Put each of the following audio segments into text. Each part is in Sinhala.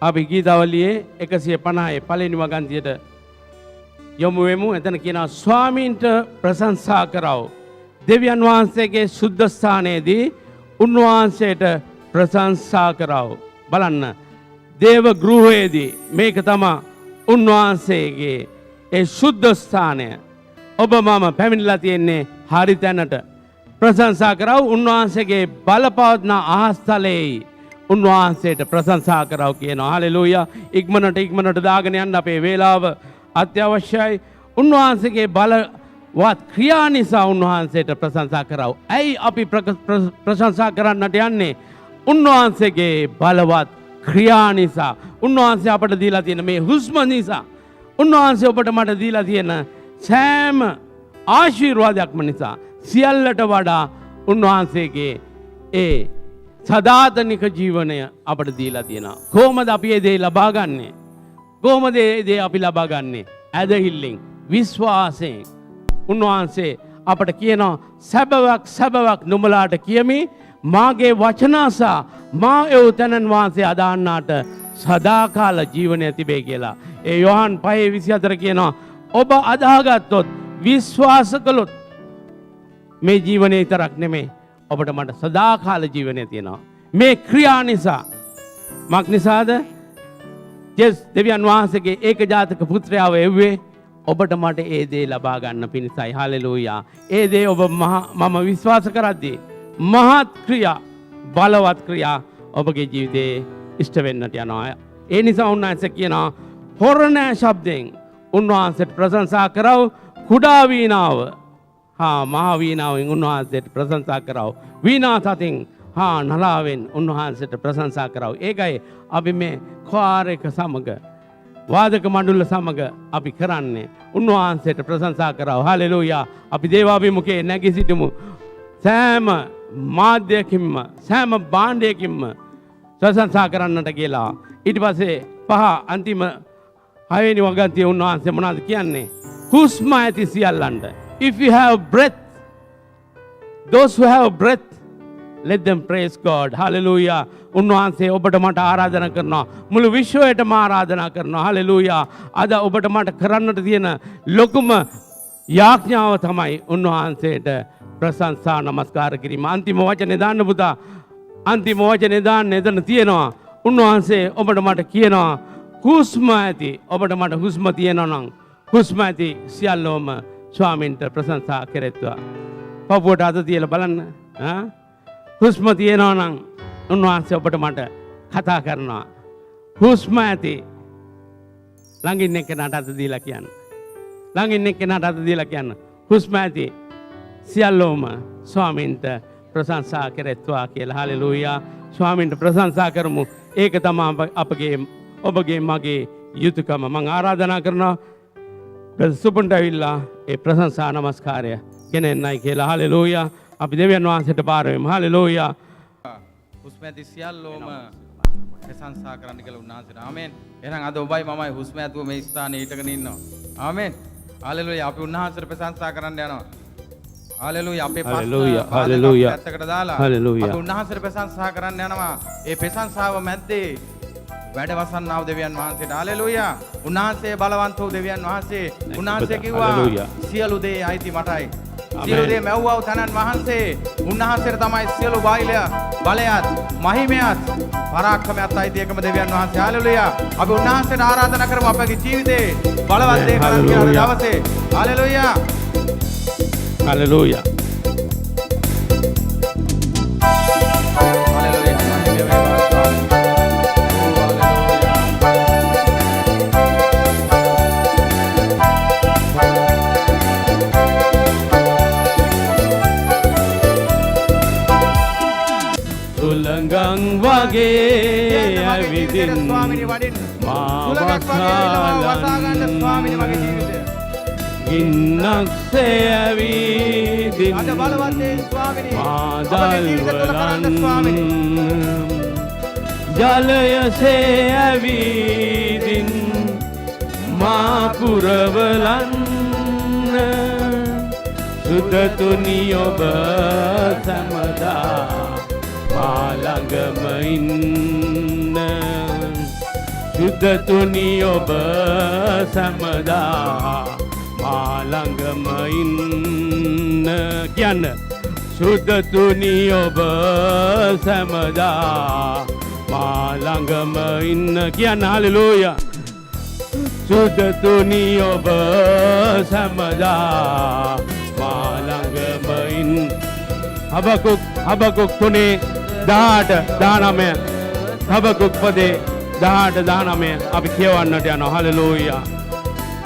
අපි ගීතාවලියේ 150 පළවෙනි වගන්තියට යොමු වෙමු. එතන කියනවා ස්වාමීන්ට ප්‍රශංසා කරව. දෙවියන් වහන්සේගේ සුද්ධ ස්ථානයේදී උන්වහන්සේට ප්‍රශංසා කරව. බලන්න. දේව ගෘහයේදී මේක තමයි උන්වහන්සේගේ ඒ සුද්ධ ස්ථානය. ඔබ මම පැමිණලා තියෙන්නේ හරි තැනට. ප්‍රශංසා කරව උන්වහන්සේගේ බලපවත්න ආස්තලයේ උන්වහන්සේට ප්‍රශංසා කරව කියනවා. හලෙලූයා. ඉක්මනට දාගෙන යන්න අපේ වේලාව අත්‍යවශ්‍යයි. උන්වහන්සේගේ බලවත් ක්‍රියා නිසා උන්වහන්සේට ප්‍රශංසා කරව. ඇයි අපි ප්‍රශංසා කරන්නට යන්නේ? උන්වහන්සේගේ බලවත් ක්‍රියා නිසා. උන්වහන්සේ අපට දීලා තියෙන මේ හුස්ම නිසා. උන්වහන්සේ ඔබට මට දීලා තියෙන සෑම ආශිර්වාදයක්ම නිසා සියල්ලට වඩා උන්වහන්සේගේ ඒ සදාතනික ජීවනය අපට දීලා තියෙනවා. කොහොමද අපි ඒ දේ ලබා ගන්නේ? කොහොමද ඒ දේ අපි ලබා ගන්නේ? ඇදහිල්ලෙන්, විශ්වාසයෙන්. උන්වහන්සේ අපට කියනවා සැබවක් නුඹලාට කියමි මාගේ වචනාසා මා එව් තැනන් වහන්සේ අදාන්නාට සදාකාල ජීවනය තිබේ කියලා. ඒ යොහන් 5:24 කියනවා ඔබ අදාගත්තොත් විශ්වාස කළොත් මේ ජීවනය විතරක් නෙමෙයි ඔබට මට සදාකාල ජීවනය තියෙනවා. මේ ක්‍රියා නිසා. මක් නිසාද? දෙවියන් වහන්සේගේ ඒකජාතක පුත්‍රයාව එව්වේ ඔබට මට ඒ දේ ලබා ගන්න පිණිසයි. හලෙලූයා. ඒ දේ ඔබ මම විශ්වාස කරද්දී මහත් ක්‍රියා, බලවත් ක්‍රියා ඔබගේ ජීවිතේ ඉෂ්ට වෙන්නට යනවා. ඒ නිසා උන්වහන්සේ කියනවා හොරණෑ ශබ්දයෙන් උන්වහන්සේට ප්‍රශංසා කරව. කුඩා වීණාව මහා වීණාවෙන් උන්වහන්සේට ප්‍රශංසා කරව. වීණා සතින් නලාවෙන් උන්වහන්සේට ප්‍රශංසා කරව. ඒකයි අපි මේ ක්වාර එක සමග වාදක මඬුල්ල සමග අපි කරන්නේ. උන්වහන්සේට ප්‍රශංසා කරව. හලෙලූයා. අපි දේවාභිමුඛයේ නැගී සිටමු. සෑම මාධ්‍යකින්ම සෑම භාණ්ඩයකින්ම ප්‍රශංසා කරන්නට කියලා. ඊට පස්සේ අන්තිම 6 වෙනි වගන්තිය උන්වහන්සේ මොනවද කියන්නේ? හුස්ම ඇති සියල්ලන්ට. If you have breath, those who have breath, let them praise God. Hallelujah. උන්වහන්සේ ඔබට මට ආරාධනා කරනවා. මුළු විශ්වයටම ආරාධනා කරනවා. Hallelujah. අද ඔබට මට කරන්නට තියෙන ලොකුම යාඥාව තමයි උන්වහන්සේට ප්‍රශංසා නමස්කාර කිරීම. අන්තිම වචනේ දාන්න පුතා. අන්තිම වචනේ දාන්න එතන තියෙනවා. උන්වහන්සේ ඔබට මට කියනවා හුස්ම ඇති. ඔබට මට හුස්ම තියෙනවා නම් හුස්ම ඇති සියල්ලෝම ස්වාමීන්ට ප්‍රශංසා කෙරෙත්වා. පපුවට අත තියලා බලන්න. හුස්ම තියෙනවා නම් උන්වහන්සේ ඔබට මට කතා කරනවා. හුස්ම ඇති. ළඟින් එක්කෙනාට අත දීලා කියන්න. ළඟින් එක්කෙනාට අත දීලා කියන්න. හුස්ම ඇති සියල්ලෝම ස්වාමීන්ට ප්‍රශංසා කෙරෙත්වා කියලා. හලෙලූයා. ස්වාමීන්ට ප්‍රශංසා කරමු. ඒක තමයි අපගේ ඔබගේ මගේ යුතුයකම. මම ආරාධනා කරනවා සුපුන්ට ඇවිල්ලා ඒ ප්‍රශංසා නමස්කාරය ගෙනෙන්නයි කියලා. හලෙලූයා. අපි දෙවියන් වහන්සේට පාර වෙමු. හලෙලූයා. හුස්ම ඇති සියල්ලෝම ප්‍රශංසා කරන්න කියලා උන්වහන්සේට. ආමෙන්. එහෙනම් අද ඔබයි මමයි හුස්ම ඇතුව මේ ස්ථානයේ හිටගෙන ඉන්නවා. ආමෙන්. හලෙලූයා. අපි උන්වහන්සේට ප්‍රශංසා කරන්න යනවා. හලෙලූයා. අපේ පැත්තකට දාලා අපි උන්වහන්සේට ප්‍රශංසා කරන්න යනවා. ඒ ප්‍රශංසාව මැද්දේ වැඩවසන්නාව දෙවියන් වහන්සේට. හලෙලූයා. උන්වහන්සේ බලවන්ත වූ දෙවියන් වහන්සේ. උන්වහන්සේ කිව්වා සියලු දේ අයිති මටයි. සියලු දේ මැව්වා වූ තනන් වහන්සේ. උන්වහන්සේට තමයි සියලු බලයත් මහිමයත් පරාක්‍රමයත් අයිති එකම දෙවියන් වහන්සේ. හලෙලූයා. අපි උන්වහන්සේට ආරාධනා කරමු අපගේ ජීවිතේ බලවත් දේ කරන්න කියන දවසේ. හලෙලූයා. හලෙලූයා. සුළඟන් වගේ ඇවිදින් මාවසාලන් ගින්නක්සේ ඇවිදින් මාදල්වලන් ජලයසේ ඇවිදින් මාකුරවලන් සුදතුනි ඔබ සැමදා මාළඟම ඉන්න සුද්ධතුනි ඔබ සැමදා මා ළඟම ඉන්න කියන්න සුද්ධතුනි ඔබ සැමදා මා ළඟම ඉන්න කියන්න හලෙලූයා සුද්ධතුනි ඔබ සැමදා මා ළඟම ඉන්න හබකුක් 3:18-19 හබකුක් පදේ 18-19 අපි කියවන්නට යනවා හලෙලූයා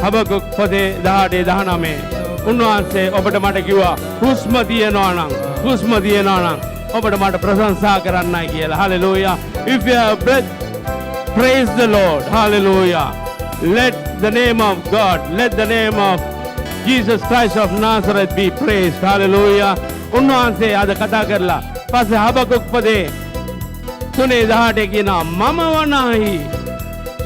හබකුක් පදේ 18-19 උන්වහන්සේ ඔබට මට කිව්වා හුස්ම තියනවා නම් ඔබට මට ප්‍රශංසා කරන්නයි කියලා hallelujah if you have breath praise the Lord hallelujah let the name of God let the name of Jesus Christ of Nazareth be praised hallelujah උන්වහන්සේ අද කතා කරලා පස්සේ හබකුක් පදේ 3:18 කියනවා මම වනාහි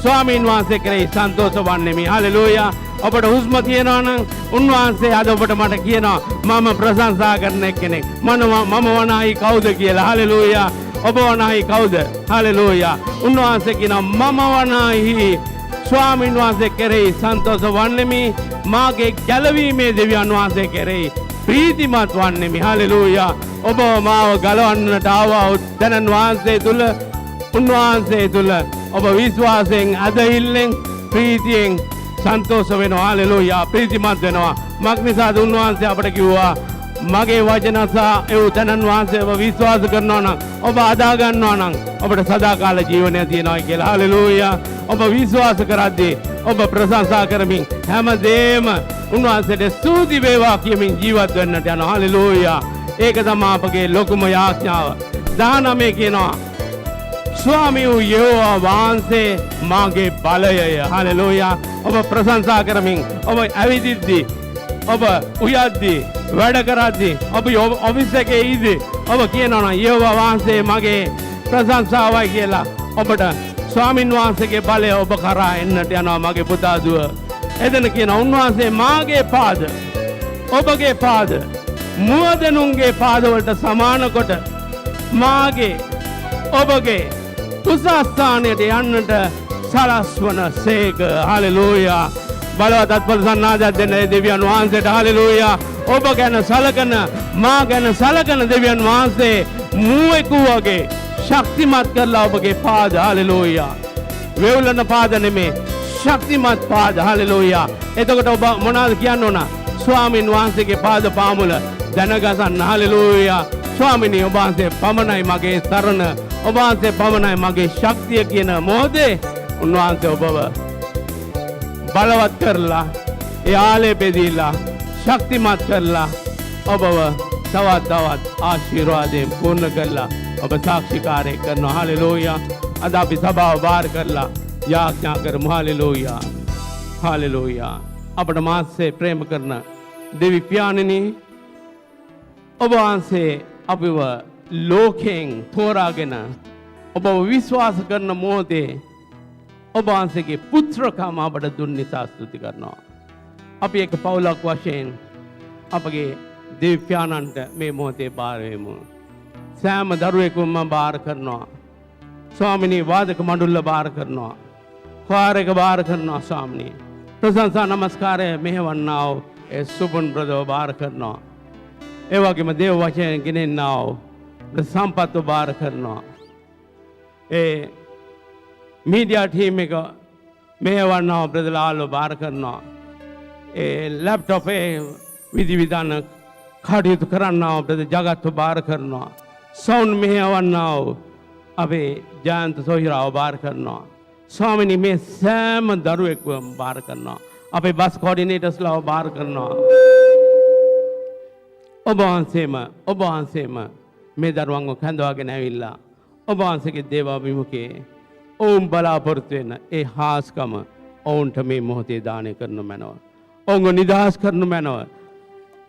ස්වාමීන් වහන්සේ කෙරෙහි සන්තෝෂ වන්නෙමි හalleluya ඔබට හුස්ම තියෙනවා නම් උන්වහන්සේ අද ඔබට මට කියනවා මම ප්‍රශංසා කරන කෙනෙක් මම වනාහි කවුද කියලා හalleluya ඔබ වනාහි කවුද හalleluya උන්වහන්සේ කියනවා මම වනාහි ස්වාමීන් වහන්සේ කෙරෙහි සන්තෝෂ වන්නෙමි මාගේ ගැලවීමේ දෙවියන් වහන්සේ කෙරෙහි ප්‍රීතිමත් වන්නෙමි හalleluya ඔබ මාව ගලවන්නට ආවා උත්තනන් වහන්සේ තුල උන්වහන්සේ තුල ඔබ විශ්වාසයෙන් අදහිල්ලෙන් ප්‍රීතියෙන් සන්තෝෂ වෙනවා හalleluya ප්‍රීතිමත් වෙනවා මක්නිසාද උන්වහන්සේ අපට කිව්වා මගේ වචන සහ ඒ උත්තනන් වහන්සේ ඔබ විශ්වාස කරනවා නම් ඔබ අදා ගන්නවා නම් ඔබට සදාකාල ජීවනය තියෙනවා කියලා හalleluya ඔබ විශ්වාස කරද්දී ඔබ ප්‍රශංසා කරමින් හැමදේම උන්වහන්සේට ස්තුති වේවා කියමින් ජීවත් වෙන්නට යනවා හalleluya ඒක තමයි අපගේ ලොකුම යාඥාව 19 කියනවා ස්වාමී වූ යෙහෝවා වහන්සේ මාගේ බලයය හalleluya ඔබ ප්‍රශංසා කරමින් ඔබ ඇවිදිද්දී ඔබ උයද්දී වැඩ කරද්දී ඔබ ඔෆිස් එකේ ඉදී ඔබ කියනවා නම් යෙහෝවා වහන්සේ මගේ ප්‍රශංසාවයි කියලා ඔබට ස්වාමින් වහන්සේගේ බලය ඔබ කරා එන්නට යනවා මගේ පුතා දුව එදෙන කියන උන්වහන්සේ මාගේ පාද ඔබගේ පාද මුවදනුන්ගේ පාදවලට සමාන කොට මාගේ ඔබගේ උසස්ථානයට යන්නට සලස්වන සේක හalleluya බලවත් අත්පොත් සන්නාදයක් දෙන්න දෙවියන් වහන්සේට හalleluya ඔබ ගැන සලකන මා ගැන සලකන දෙවියන් වහන්සේ මුවෙකු වගේ ශක්තිමත් කරලා ඔබගේ පාද හalleluya වේවුලන පාද නෙමේ ශක්තිමත් පාද හalleluya එතකොට ඔබ මොනවද කියන්න ඕන ස්වාමින් වහන්සේගේ පාද පාමුල දැනගසන්න හalleluya ස්වාමිනී ඔබ වහන්සේ පමණයි මගේ සරණ ඔබ වහන්සේ පමණයි මගේ ශක්තිය කියන මොහොතේ උන්වහන්සේ ඔබව බලවත් කරලා ඒ ආලේපේ දීලා ශක්තිමත් කරලා ඔබව තවත් ආශිර්වාදයෙන් පූර්ණ කරලා ඔබ සාක්ෂිකාරී කරනවා හalleluya අද අපි සභාව බාර කරලා යාඥා කරමු හalleluya අපට මාසේ ප්‍රේම කරන දෙවි පියාණෙනි ඔබ වහන්සේ අපිව ලෝකයෙන් තෝරාගෙන ඔබ විශ්වාස කරන මොහොතේ ඔබ වහන්සේගේ පුත්‍රකම අපට දුන් නිසා ස්තුති කරනවා අපි එක පවුලක් වශයෙන් අපගේ දෙවි පියාණන්ට මේ මොහොතේ බාර වෙමු සෑම දරුවෙකුම බාර කරනවා ස්වාමිනී වාදක මඬුල්ල බාර කරනවා ඛාරක බාර කරනවා ස්වාමිනී ප්‍රශංසා නමස්කාරය මෙහෙවන්නා වූ ඒ සුබුන් බ්‍රදර් බාර කරනවා ඒ වගේම දේව වචනයෙන් ගෙනෙන්නා වූ සම්පත්ව බාර කරනවා ඒ මීඩියා ටීම් එක මෙහෙවන්නා වූ බ්‍රදර් ලාල්ව බාර කරනවා ඒ ලැප්ටොප් ඒ විධිවිධාන කටයුතු කරන්නා වූ බ්‍රදර් ජගත්ව බාර කරනවා සවුන්ඩ් මෙහෙවන්නා වූ අපේ ජයන්ත සොහිරාව බාර කරනවා ස්වාමිනී මේ සෑම දරුවෙක්වම බාර කරනවා අපේ බස් කෝඩිනේටර්ස්ලාව බාර කරනවා ඔබ වහන්සේම මේ දරුවන්ව කැඳවාගෙන ඇවිල්ලා ඔබ වහන්සේගේ දේවාභිමුඛයේ ඔවුන් බලාපොරොත්තු වෙන ඒ හාස්කම ඔවුන්ට මේ මොහොතේ දානය කරනු මැනව ඔවුන්ව නිදහස් කරනු මැනව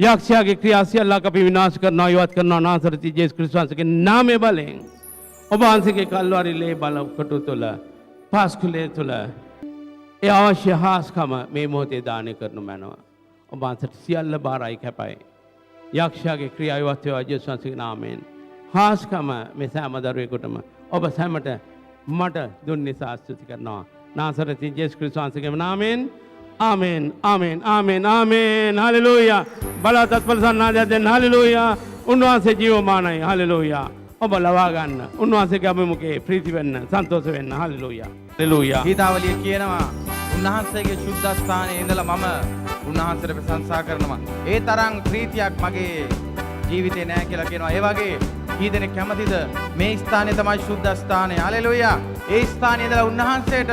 යක්ෂයාගේ ක්‍රියා සියල්ලක් අපි විනාශ කරනවා ඉවත් කරනවා නාසරති ජේසුස් ක්‍රිස්තුස්ගේ නාමයේ බලයෙන් ඔබ වහන්සේගේ කල්වාරි ලේ බල කොටු තුළ පාස්කුලේ තුළ ඒ අවශ්‍ය හාස්කම මේ මොහොතේ දානය කරනු මැනව ඔබ වහන්සේට සියල්ල බාරයි කැපයි යක්ෂයාගේ ක්‍රියා ඉවත් වේවා ජේසුස් වහන්සේගේ නාමයෙන් හාස්කම මේ සෑම දරුවෙකුටම ඔබ සැමට මට දුන් නිසා ස්තුති කරනවා නාසරතින් ජේසුස් ක්‍රිස්තුස් වහන්සේගේ නාමයෙන් ආමෙන් ආමෙන් ආමෙන් ආමෙන් හලෙලූයා බලවත් අත්පල සන්නාදයක් දෙන්න හලෙලූයා උන්වහන්සේ ජීවමානයි හලෙලූයා ඔබ ලවා ගන්න උන්වහන්සේගේ අභිමුඛේ ප්‍රීති වෙන්න සන්තෝෂ වෙන්න හලෙලූයා හලෙලූයා ගීතාවලිය කියනවා උන්වහන්සේගේ සුද්ධස්ථානයේ ඉඳලා මම උන්වහන්සේට ප්‍රශංසා කරනවා. ඒ තරම් ප්‍රීතියක් මගේ ජීවිතේ නැහැ කියලා කියනවා. ඒ වගේ කී දෙනෙක් කැමතිද මේ ස්ථානය තමයි සුද්ධස්ථානය. හලෙලූයා. ඒ ස්ථානයේ ඉඳලා උන්වහන්සේට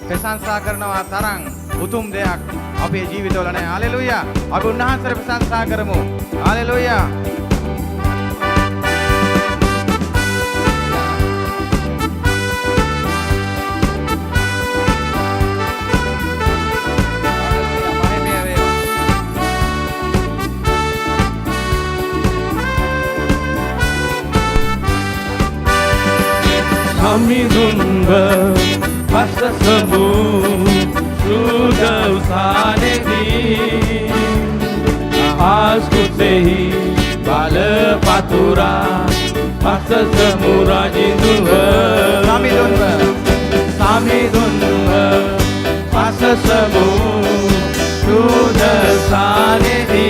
ප්‍රශංසා කරනවා තරම් උතුම් දෙයක් අපේ ජීවිතවල නැහැ. හලෙලූයා. අපි උන්වහන්සේට ප්‍රශංසා කරමු. Hallelujah. Hamidunva pasasamu sudausanedi askutehi bala patura pasasamu rajinduva Hamidunva pasasamu sudausanedi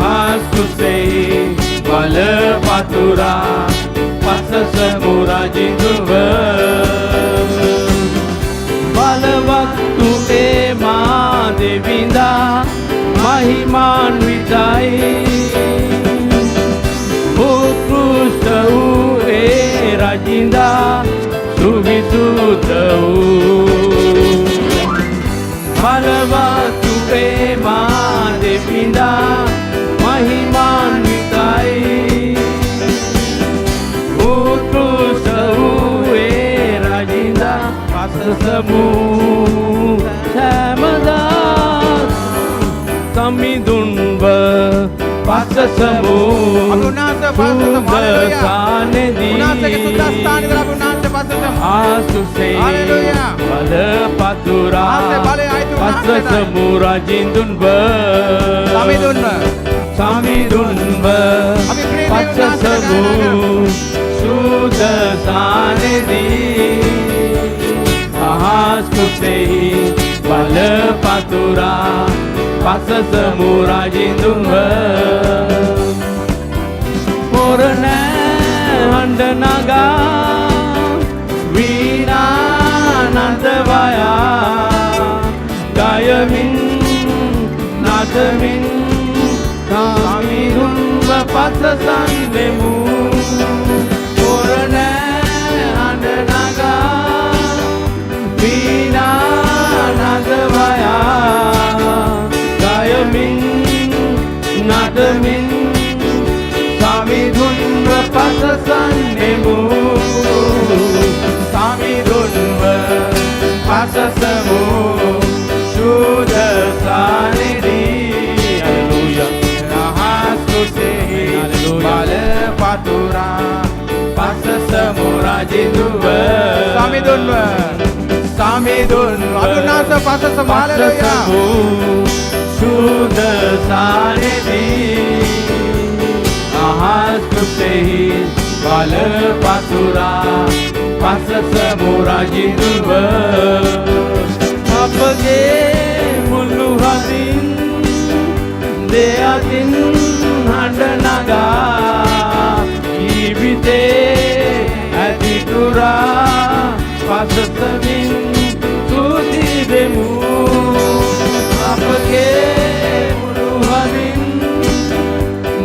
askutehi bala patura Passasamu rajinduva Balawattu ema devinda Mahimanvitai Utkrishta e rajinda Suvisuta Balawattu ema devinda Mahimanvitai Passasamu Samadas Samidunva Passasamu Sudhasanedi Asuse Bala Patura Passasamu Rajindunva Samidunva Passasamu Sudhasanedi Ahaskutehi bala patura passasamu rajinduva Purana handanaga veena nandavaya gayamin nadamin samidunva passasannemu Purana handanaga Veena nadavaya gayamin nadamin samidunva passasannemu samidunva passasamu shuddhasanedi hallelujah nahastusehi bala patura passasamu rajinduva samidunva Samidunva Adunasa passasamu hallelujah Shuddhasanedi Ahaskutehi bala patura passasamu rajinduva Apage mulu hadin deyatin handanaga Jivite aditura Passasamin Tuti demu Apake muluhanin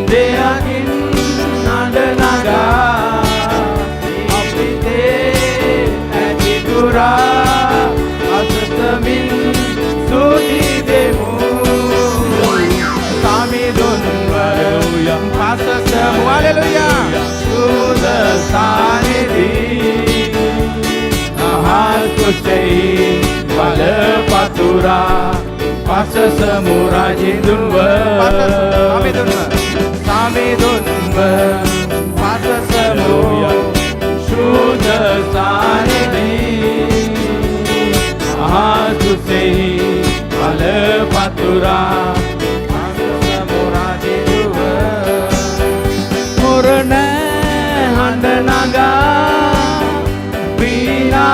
Deyakin nandanaga Apite aditura Passasamin Tuti demu Samidunva Passasamu hallelujah Shuddhasanedi Ahaskutehi bala patura passasamu rajinduva Samidunva passasamu shuddhasanedi Ahaskutehi bala patura passasamu rajinduva Purana handanaga Veena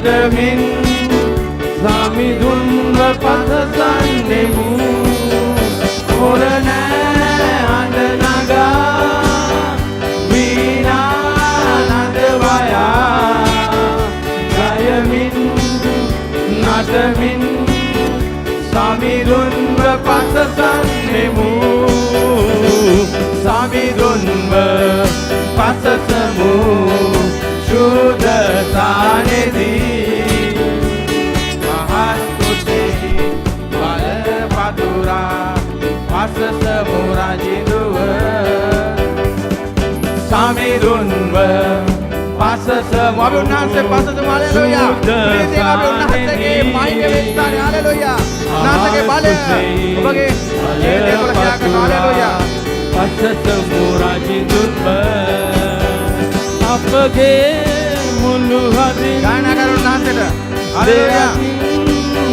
නටමින් සමිඳුන්ව පසසන්නෙමු හොරනෑ හඬ නගා වීණා නටවයා ගයමින් නටමින් සමිඳුන්ව පසසන්නෙමු සමිඳුන්ව පසසමු शुद्ध सानिधी महास्तुति बल पदुरा पसस मुराजिंदुव सामिरुन्व पसस अभिउन्नासे पसस हालेलुया प्रीति अभिउन्नासे के मायके वेस्ताने हालेलुया नासके बल ඔබගේ ජීවිතය තුළ ක්‍රියා කරන हालेलुया पसस मुराजिंदुव අපගේ මුළු හදින් ගායනා කරන උන්වහන්සේට හalleluya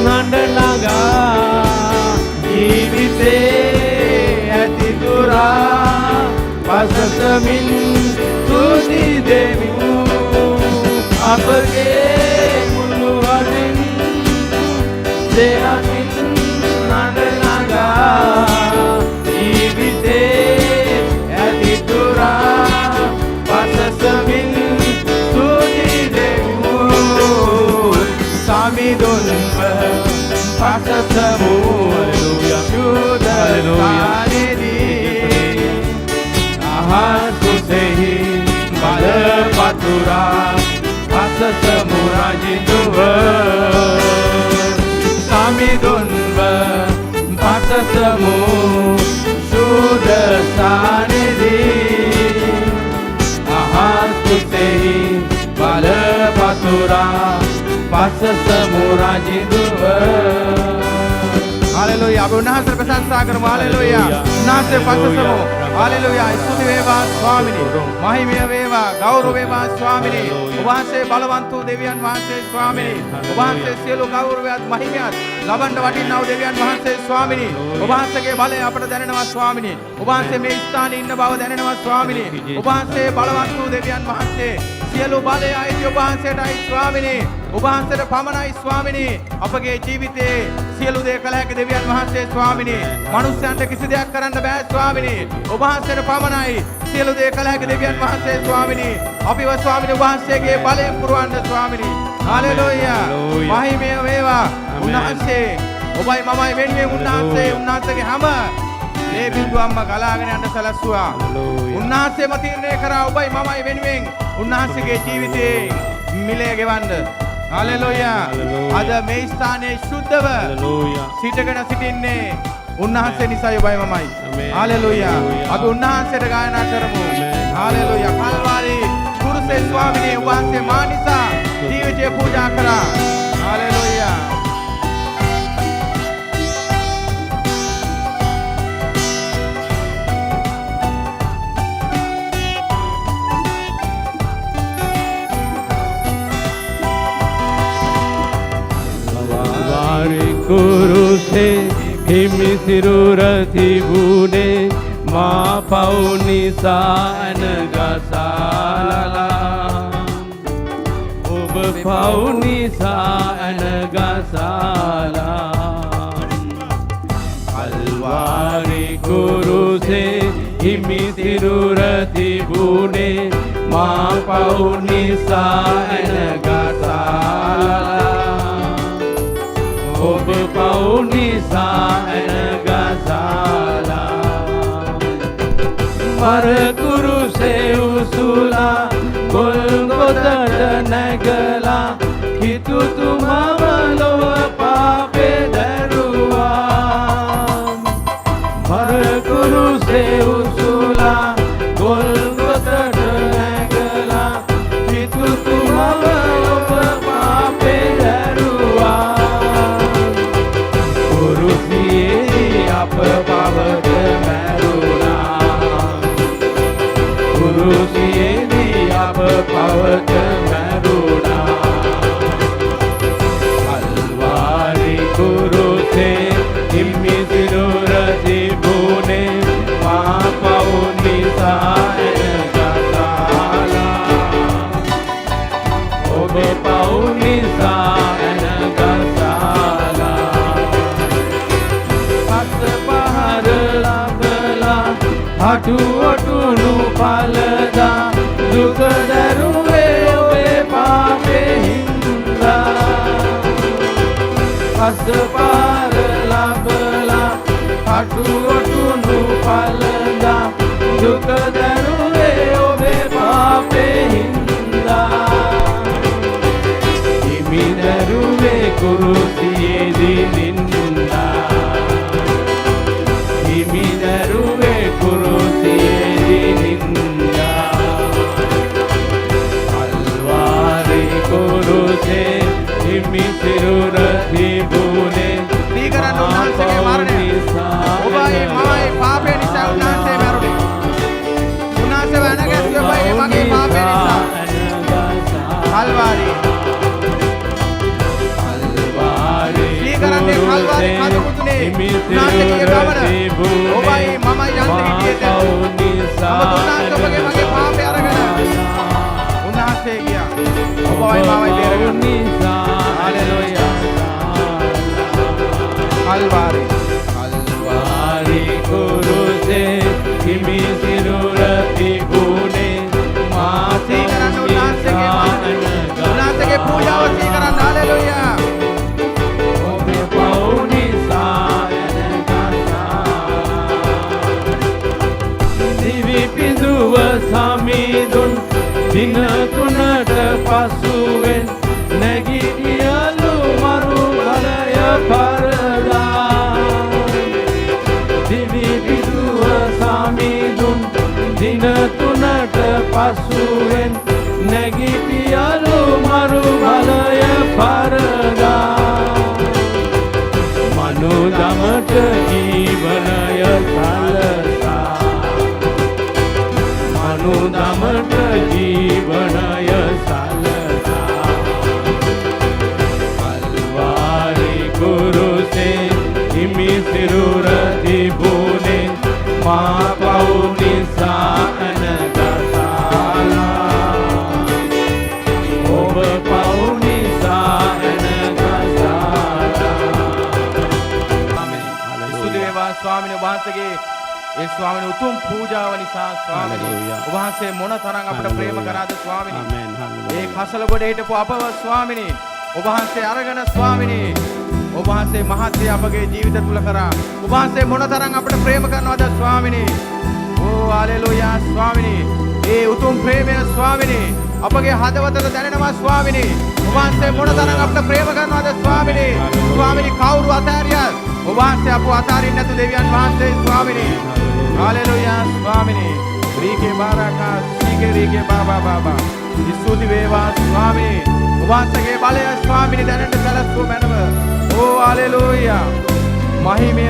නඩ නගා ජීවිතේ ඇති තුරා පසසමින් තුති දෙමු අපගේ මුළු හදින් දෙයකින් නඩ නගා ජීවිතේ ඇති තුරා පසසමින් තුති දෙමු සමිඳුන්ව පසසමු शुद्ध सानिधी ahas kusehi බල පතුරා පසස මුරජිඳුව සමිඳුන්ව පසසමු शुद्ध सानिधी कुसेही बल पतुरा पसस मुराजिंदुव हालेलुया अब उन्हासे प्रशंसा करमु हालेलुया उन्हासे पससमु हालेलुया स्तुति වේවා ස්වාමිනී මහිමය වේවා ගෞරව වේවා ස්වාමිනී ඔබ වහන්සේ බලවන්ත වූ දෙවියන් වහන්සේ ස්වාමිනී ඔබ වහන්සේ සියලු ගෞරවයත් මහිමයත් ලබන්න වටිනා වූ දෙවියන් වහන්සේ ස්වාමිනී ඔබ වහන්සේගේ බලය අපට දැනෙනවා ස්වාමිනී ඔබ වහන්සේ මේ ස්ථානයේ ඉන්න බව දැනෙනවා ස්වාමිනී ඔබ වහන්සේ බලවන්ත වූ දෙවියන් වහන්සේ සියලු බලය අයිති ඔබ වහන්සේටයි ස්වාමිනී ඔබ වහන්සේට පමණයි ස්වාමිනී අපගේ ජීවිතයේ සියලු දේ කළ හැකි දෙවියන් වහන්සේ ස්වාමිනී මනුස්සයන්ට කිසි දෙයක් කරන්න බෑ ස්වාමිනී ඔබ වහන්සේට පමණයි සියලු දේ කළ හැකි දෙවියන් වහන්සේ ස්වාමිනී අපිව ස්වාමිනී ඔබ වහන්සේගේ බලයෙන් පුරවන්න ස්වාමිනී හalleluya මහිමය වේවා උන්වහන්සේ ඔබයි මමයි වෙනුවෙන් උන්වහන්සේගේ හැම මේ බිඳුවම්ම ගලාගෙන යන්න සැලැස්සුවා උන්වහන්සේම තීරණය කරා ඔබයි මමයි වෙනුවෙන් උන්වහන්සේගේ ජීවිතේ මිලය ගෙවන්න हालेलुया අද මේ ස්ථානයේ ශුද්ධව සිටගෙන සිටින්නේ උන්වහන්සේ නිසායි ඔබයි මමයි हालेलुया අපි උන්වහන්සේට ගායනා කරමු हालेलुया කල්වාරි කුරුසේ ස්වාමිනේ වහන්සේ මා නිසා ජීවිතය පූජා කරා हालेलुया कुरुसे हिमि सिरुर तिबुने मा पौनि सान गसाला उब पौनि सान गसाला कल्वारी कुरुसे हिमि सिरुर तिबुने मा पौनि सान गसाला ඔබ පෞනිසාන ගසාලා මරකුරුසේ උසුලා ගොල්ගොතට නැගලා හිතුතුමව ලොව පාපේ දරුවා මරකුරුසේ උසුලා ගොල්ගොතට නැගලා හිතුතුමව ලොව පාපේ දරුවා පවද මැරුණා කුරුසියේදී අප පවද මැරුණා කල්වාරි කුරුසේ හිමි සිරුර තිබුණේ මා පව් නිසා එන ගසාලා ඔබ පව් නිසා ඔටුනු පලදා දුක දරුවේ ඔබේ පාපේ හින්දා අසපාර ලබලා අටු ඔටුනු පලදා දුක දරුවේ ඔබේ පාපේ හින්දා හිමි දරුවේ කුරුසියේදී නින්දා හිමි දරුවේ කුරුසියේදී නින්දා කල්වාරි කුරුසේ හිමි සිරුර තිබුනේ දී කරන්න උන්වහන්සේගේ මරණය ඔබයි මමයි පාපය නිසා උන්වහන්සේ මැරුණේ උන්වහන්සේ වැනගැස්සේ ඔබයි මගේ පාපය නිසා කල්වාරි දී කරන්නේ කල්වාරි කඳුමුතුනේ උන්වහන්සේගේ ගමන ඔබයි මමයි යන්න හිටියේද උන්වහන්සේ ඔබගේ මගේ පාපය අරගෙන උන්වහන්සේ ගියා ඔබයි මමයි බේරගන්න හalleluya කල්වාරි කල්වාරි කුරුසේ හිමි සිරුර තිබුනේ මා දී කරන්න උන්වහන්සේගේ උන්වහන්සේගේ පූජාව දී කරන්න හalleluya ඔබේ පෞනිසා දිවි පිදුව සමිඳුන් දින තුනට පසුවෙන් නැගිටියලු මරු බලය පරදා දිවි පිදුව සමිඳුන් දින තුනට පසුවෙන් නැගිටියලු මරු බලය පරදා මනුදමට ජීවනය සලසා මනුදමට ජීවනය සලසා කල්වාරි කුරුසේ හිමි සිරුර තිබුනේ මා පව් නිසා අනගසාලා ඔබ පව් නිසා අනගසාලා ස්තුති වේවා ස්වාමීන් වහන්සේගේ ඒ ස්වාමීන් උතුම් පූජාව නිසා ස්වාමීන් Hallelujah. වහන්සේ මොන තරම් අපට ප්‍රේම කරාද ස්වාමීන් Amen. Hallelujah. ඒ කසල ගොඩ හිටපු අපව ස්වාමීන් ඔබ වහන්සේ අරගෙන ස්වාමීන් ඔබ වහන්සේ මහත්ය අපගේ ජීවිත තුල කරා ඔබ වහන්සේ මොන තරම් අපට ප්‍රේම කරනවද ස්වාමීන් ඕ හalleluya ස්වාමීන් ඒ උතුම් ප්‍රේමය ස්වාමීන් අපගේ හදවතට දැනෙනවා ස්වාමීන් ඔබ වහන්සේ මොන තරම් අපට ප්‍රේම කරනවද ස්වාමීන් ස්වාමීන් කවුරු අතහැරියත් ඔබ වහන්සේ අපව අතාරින්න නැතු දෙවියන් වහන්සේ ස්වාමීන් හalleluya ස්වාමීන් රීකේ බාරකා සීගේ රීකේ බාබා බාබා ස්තුති වේවා ස්වාමීන් ඔබ වහන්සේගේ බලය ස්වාමීන් දැනෙන්න සැලසුව මැනව ඕ හalleluya මහිමය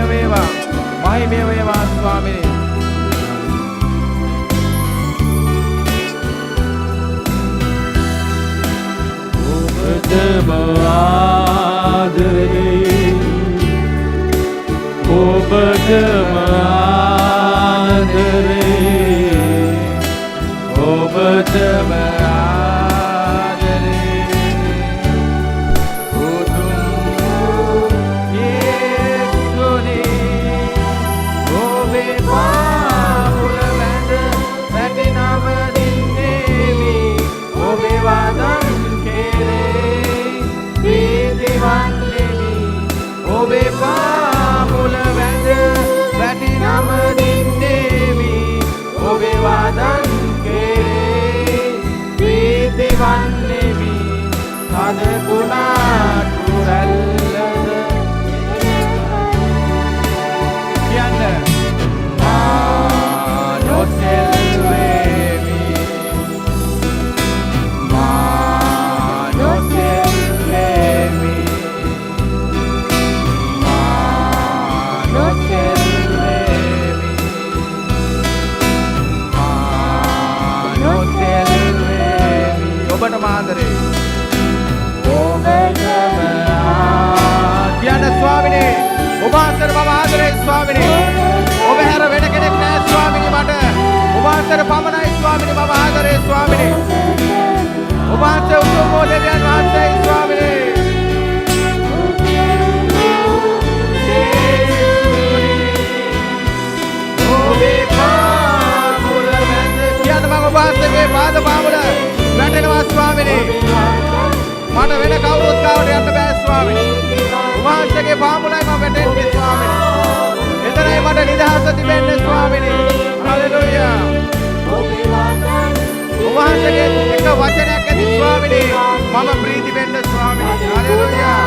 වේවා ස්වාමීන් ඔබටම ආදරේ ඔබටම ආදරේ ඔබටම ආදරේ උතුම් යේසුනේ ඔබේ පාමුල වැඳ වැටිනම දින්නේමි ඔබේ වදන් කෙරේ ප්‍රීතිවන්නේමි ඔබේ පාමුල වැඳ වැටිනම දින්නේමි ඔබේ වදන් කෙරේ ප්‍රීතිවන්නේමි අද කුණාට රැල්ලද කියන්න මා නොසෙල්වේමි මා නොසෙල්වේමි මා නොසෙල්වේමි මා නොසෙල්වේමි ඔබට මාදරේ කියන්න ස්වාමිනේ ඔබ අතර මම ආදරේ ස්වාමිනේ ඔබ හැර වෙන කෙනෙක් නැහැ ස්වාමිනේ මට ඔබ අතර පමණයි ස්වාමිනේ මම ආදරේ ස්වාමිනේ ඔබ අතර උතුම් දෙවියන් වහන්සේ ස්වාමිනේ ඔබේ පාද පාමුල වැටෙනවා ස්වාමිනේ. මට වෙන කවුරුත් ගාවට යන්න බෑ ස්වාමිනේ. ඔබ වහන්සේගේ පාමුලයි මම වැටෙන්නේ ස්වාමිනේ. එතරයි මට නිදහස තිබෙන්නේ ස්වාමිනේ. හලෙලූයා. ඔබ වහන්සේගේ එක වචනයක් ඇති ස්වාමිනේ. මම ප්‍රීති වෙන්න ස්වාමිනේ. හලෙලූයා.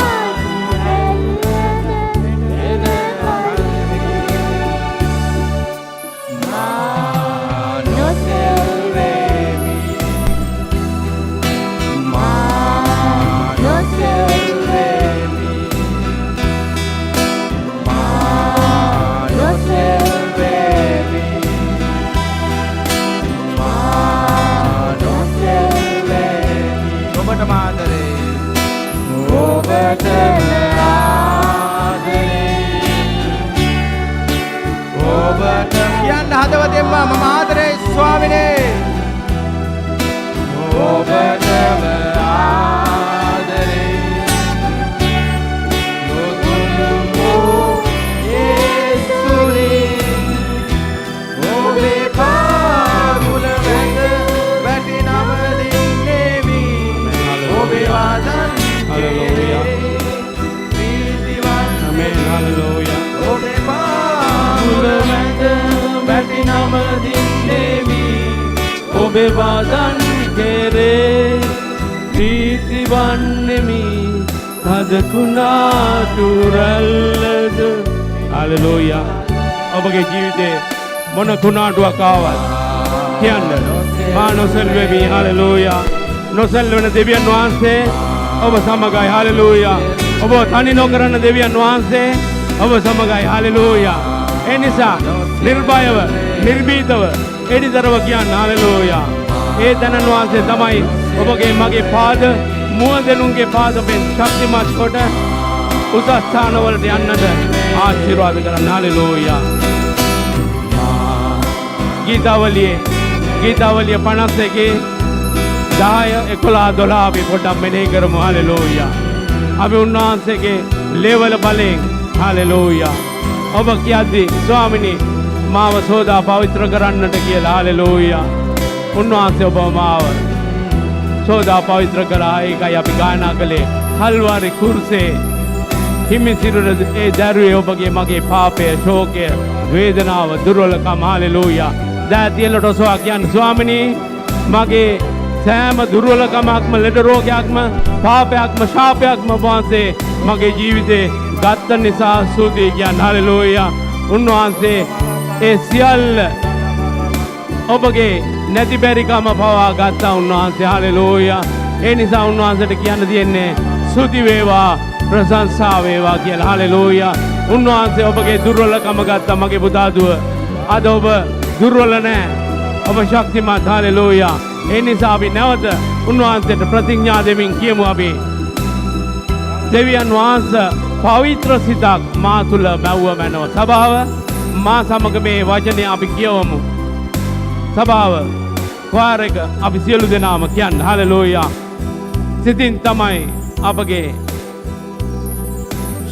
කියන්න හදවතින්ම මම ආදරේ ස්වාමිනේ. ඔබටම ආදරේ නොතුල්මෝ යේසුනි. ඔබේ පාමුල වැඳ වැටි නම දින්නේමි. ඔබේ වාදන් Hallelujah. Amen. Hallelujah. ඔබේ පාමුල වැඳ වැටි නම දින්නේමි. ඔබේ වදන් කෙරේ ප්‍රීති වන්නෙමි තද කුණාටුරල්ලද. Hallelujah. ඔබගේ ජීවිතේ මොන කුණාටුවක් ආවත් කියන්න මා නොසෙල්වෙමි. Hallelujah. නොසෙල්වෙන දෙවියන් වහන්සේ ඔබ සමගයි. Hallelujah. ඔබ තනි නොකරන දෙවියන් වහන්සේ ඔබ සමගයි. Hallelujah. ඒ නිසා නිර්භයව නිර්භීතව එඩිදරව කියන්න. Hallelujah. ඒ තනන් වහන්සේ තමයි ඔබගේ මගේ පාද මුවදෙනුන්ගේ පාදයෙන් ශක්තිමත් කොට උසස් ස්ථානවලට යන්නට ආශිර්වාද කරන්න. Hallelujah. ගීතාවලියේ 51 10 11 12 අපි පොඩ්ඩක් මෙනෙහි කරමු. Hallelujah. අපි උන්වහන්සේගේ ලේවල බලෙන් Hallelujah. ඔබ කියද්දි ස්වාමිනී මාව සෝදා පවිත්‍ර කරන්නට කියලා. Hallelujah. උන්වහන්සේ ඔබ මාව සෝදා පවිත්‍ර කරා. ඒකයි අපි ගායනා කළේ කල්වාරි කුරුසේ හිමි සිරුර ඒ දරුවේ ඔබගේ මගේ පාපය ශෝකය වේදනාව දුර්වලකම. Hallelujah. දැතියලට ඔසවා කියන්න ස්වාමිනී මගේ සෑම දුර්වලකමක්ම ලෙඩ රෝගයක්ම පාපයක්ම ශාපයක්ම වහන්සේ මගේ ජීවිතේ ගත්ත නිසා ස්තුතියි කියන්න. Hallelujah. උන්වහන්සේ ඒ සියල්ල ඔබගේ නැති බැරිකම පවා ගත්තා උන්වහන්සේ. Hallelujah. ඒ නිසා උන්වහන්සේට කියන්න තියෙන්නේ ස්තුති වේවා ප්‍රශංසා වේවා කියලා. Hallelujah. උන්වහන්සේ ඔබගේ දුර්වලකම ගත්තා මගේ පුතා දුව. අද ඔබ දුර්වල නැහැ. ඔබ ශක්තිමත්. Hallelujah. ඒ නිසා අපි නැවත උන්වහන්සේට ප්‍රතිඥා දෙමින් කියමු අපි දෙවියන් වහන්සේ පවිත්‍ර සිතක් මා තුළ මැව්ව මැනව. සභාව මා සමග මේ වචනේ අපි කියවමු. සභාව ක්වාර එක අපි සියලු දෙනාම කියන්න. Hallelujah. සිතින් තමයි අපගේ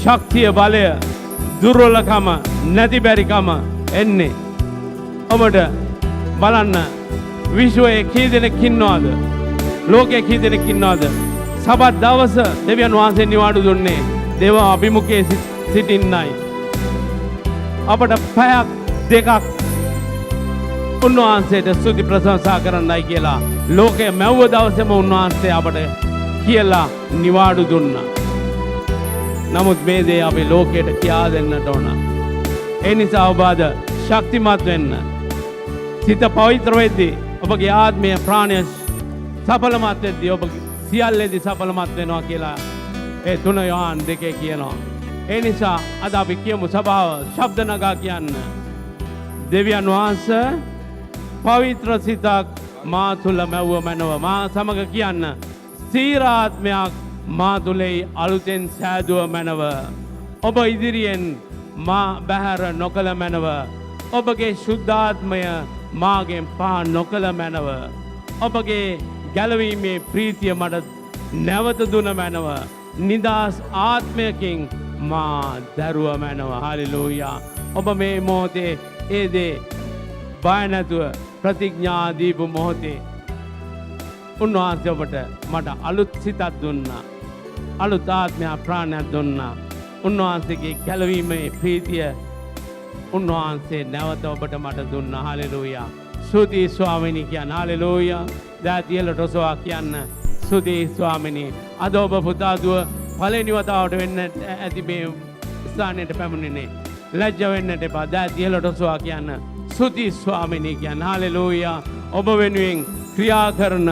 ශක්තිය බලය දුර්වලකම නැති බැරිකම එන්නේ. ඔබට බලන්න විශ්වයේ කී දෙනෙක් ඉන්නවද? ලෝකයේ කී දෙනෙක් ඉන්නවද? සබත් දවස දෙවියන් වහන්සේ නිවාඩු දුන්නේ දේව අභිමුඛයේ සිටින්නයි. අපට පැයක් දෙකක් උන්වහන්සේට ස්තුති ප්‍රශංසා කරන්නයි කියලා ලෝකයේ මැව්ව දවසේම උන්වහන්සේ අපට කියලා නිවාඩු දුන්නා. නමුත් මේ දේ අපි ලෝකයට කියා දෙන්නට ඕන. ඒ නිසා ඔබ අද ශක්තිමත් වෙන්න. සිත පවිත්‍ර වෙද්දී ඔබගේ ආත්මය ප්‍රාණය සඵලමත් වෙද්දී ඔබ සියල්ලේදී සඵලමත් වෙනවා කියලා ඒ 3 යොහන් 2 කියනවා. ඒ නිසා අද අපි කියමු සභාව ශබ්ද නගා කියන්න. දෙවියන් වහන්සේ පවිත්‍ර සිතක් මා තුළ මැව්ව මැනව. මා සමග කියන්න ස්ථීරාත්මයක් මා තුළෙහි අලුතෙන් සෑදුව මැනව. ඔබ ඉදිරියෙන් මා බැහැර නොකළ මැනව. ඔබගේ ශුද්ධාත්මය මාගෙන් පා නොකළ මැනව. ඔබගේ ගැලවීමේ ප්‍රීතිය මට නැවත දුන මැනව. නිදහස් ආත්මයකින් මා දැරුව මැනව. හල්ලෙලූයා. ඔබ මේ මොහොතේ ඒ දේ බය නැතුව ප්‍රතිඥා දීපු මොහොතේ උන්වහන්සේ ඔබට මට අලුත් සිතක් දුන්නා. අලුත් ආත්මයක් ප්‍රාණයක් දුන්නා. උන්වහන්සේගේ ගැලවීමේ ප්‍රීතිය උන්වහන්සේ නැවත ඔබට මට දුන්නා. හලෙලූයා. ස්තුතියි ස්වාමිනී කියන්න. හලෙලූයා. දැතියලට ඔසවා කියන්න. ස්තුතියි ස්වාමිනී. අද ඔබ පුතා දුව පළවෙනි වතාවට වෙන්න ඇති මේ ස්ථානයට පැමිණෙන්නේ. ලැජ්ජ වෙන්නට එපා. දැතියලට ඔසවා කියන්න. ස්තුතියි ස්වාමිනී කියන්න. හලෙලූයා. ඔබ වෙනුවෙන් ක්‍රියා කරන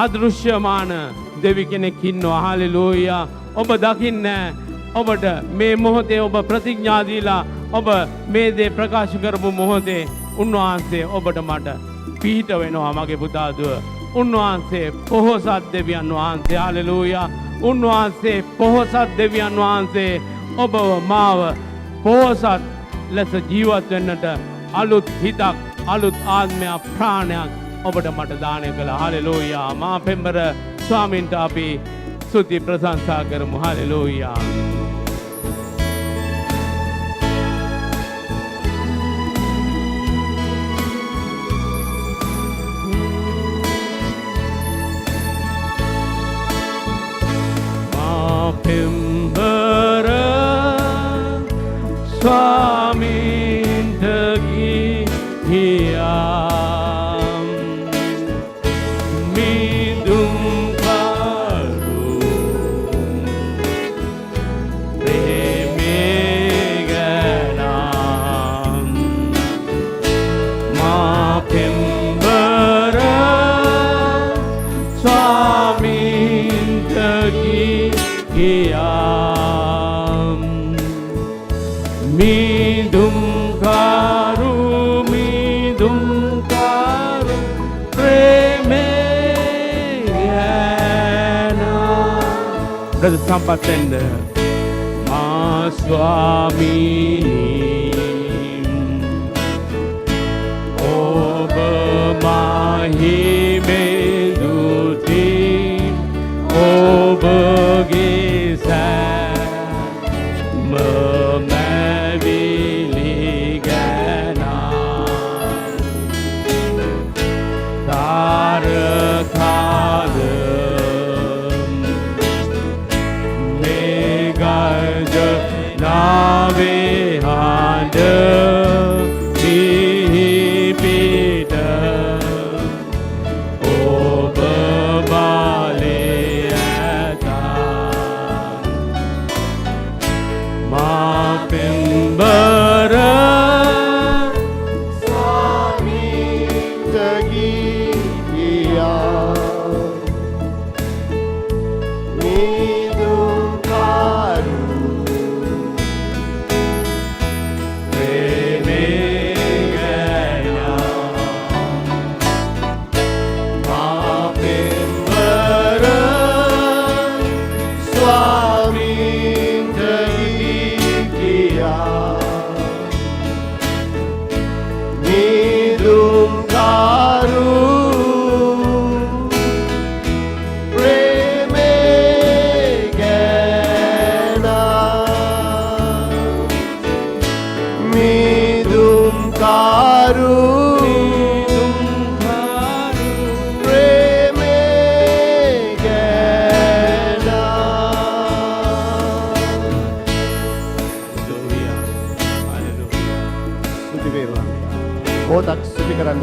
අදෘශ්‍යමාන දෙවි කෙනෙක් ඉන්නවා. හලෙලූයා. ඔබ දකින්නේ ඔබට මේ මොහොතේ ඔබ ප්‍රතිඥා දීලා ඔබ මේ දේ ප්‍රකාශ කරපු මොහොතේ උන්වහන්සේ ඔබට මට පිහිට වෙනවා මගේ පුතා දුව. උන්වහන්සේ පොහොසත් දෙවියන් වහන්සේ. හලෙලූයා. උන්වහන්සේ පොහොසත් දෙවියන් වහන්සේ ඔබව මාව පොහොසත් ලෙස ජීවත් වෙන්නට අලුත් හිතක් අලුත් ආත්මයක් ප්‍රාණයක් ඔබට මට දානය කළා. හලෙලූයා. මා පෙම්බර ස්වාමීන්ට අපි ස්තුති ප්‍රශංසා කරමු. හලෙලූයා. මා පෙම්බර ස්වාමීන්ට ගිහියා සම්පත්තෙන්ද මා ස්වාමීනි ඔබ මහිමෙදුති ඔබගේ සෑම මැවිලි ගැනා තාරකාද නාවේ හඬ පිහිපිට ඔබ බලේ ඇතා මා පෙම්බර ස්වාමීන්ට ගිහියා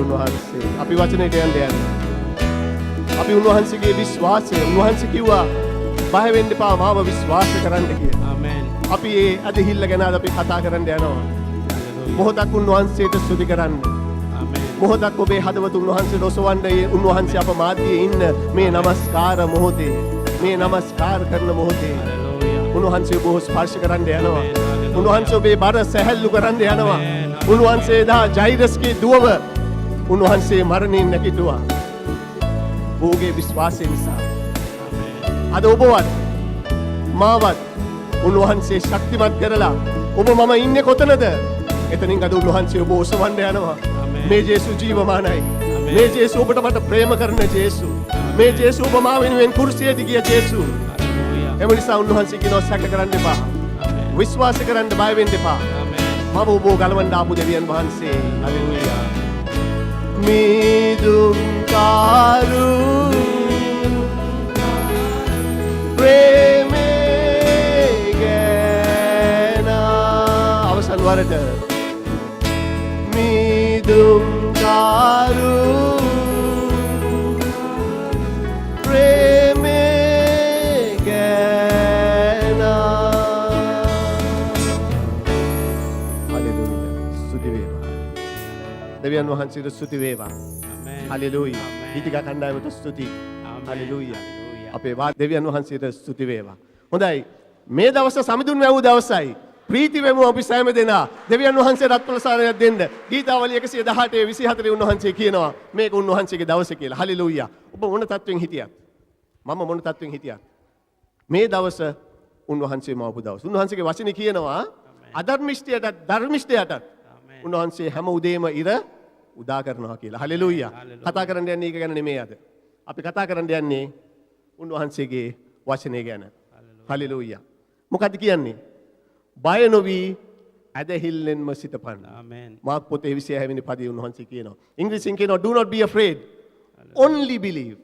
උන්වහන්සේ අපි වචනයට යන්න. අපි උන්වහන්සේගේ විශ්වාසය උන්වහන්සේ කිව්වා බය වෙන්න එපා මාව විශ්වාස කරන්න කියලා. ආමෙන්. අපි ඒ අදහිල්ල ගැන අපි කතා කරන්න යනවා. මොහොතක් උන්වහන්සේට ස්තුති කරන්න. ආමෙන්. මොහොතක් ඔබේ හදවත උන්වහන්සේට ඔසවන්න උන්වහන්සේ අප මාධ්‍යයේ ඉන්න මේ নমස්කාර මොහොතේ මේ নমස්කාර කරන මොහොතේ උන්වහන්සේ ඔබව ස්පර්ශ කරන්න යනවා. උන්වහන්සේ ඔබේ බර සැහැල්ලු කරන්න යනවා. උන්වහන්සේ දා ජෛරස්ගේ දුවව උන්වහන්සේ මරණයෙන් නැගිටුවා. ඔහුගේ විශ්වාසය නිසා. අද ඔබවත් මාවත් උන්වහන්සේ ශක්තිමත් කරලා ඔබ මම ඉන්නේ කොතනද? එතනින් අද උන්වහන්සේ ඔබ ඔසවන්න යනවා. මේ ජේසු ජීවමානයි. මේ ජේසු ඔබට මට ප්‍රේම කරන ජේසු. මේ ජේසු ඔබ මා වෙනුවෙන් කුරුසියේදී ගිය ජේසු. එම නිසා උන්වහන්සේ කියනවා සැක කරන්න එපා. විශ්වාස කරන්න බය වෙන්න එපා. මම ඔබ ගලවන්න ආපු දෙවියන් වහන්සේ. හලෙලූයා. මිදුම් කාරු දෙවියන් වහන්සේට ස්තුති වේවා. Amen. හලෙලූයා. Amen. ගීතිකා කණ්ඩායමට ස්තුති. Amen. හලෙලූයා. Hallelujah. අපේ දෙවියන් වහන්සේට ස්තුති වේවා. හොඳයි. මේ දවස සමිඳුන් වැවූ දවසයි. ප්‍රීති වෙමු අපි සෑම දෙනා. දෙවියන් වහන්සේට අත්පලසාරයක් දෙන්න. ගීතාවලිය 118 24 උන්වහන්සේ කියනවා මේක උන්වහන්සේගේ දවස කියලා. හලෙලූයා. ඔබ මොන තත්වෙන් හිටියත් මම මොන තත්වෙන් හිටියත් මේ දවස උන්වහන්සේ මවපු දවස. උන්වහන්සේගේ වචනේ කියනවා අධර්මිෂ්ඨයට ධර්මිෂ්ඨයට උන්වහන්සේ හැම උදේම ඉර උදා කරනවා කියලා. හලෙලූයා. කතා කරන්න යන්නේ ඒක ගැන නෙමෙයි අද. අපි කතා කරන්න යන්නේ උන්වහන්සේගේ වචනේ ගැන. හලෙලූයා. මොකද්ද කියන්නේ? බය නොවි ඇදහිල්ලෙන්ම සිටපන්. Amen. මාර්ක් පොතේ 26 වෙනි පදයේ උන්වහන්සේ කියනවා. ඉංග්‍රීසියෙන් කියනවා do not be afraid. Only believe.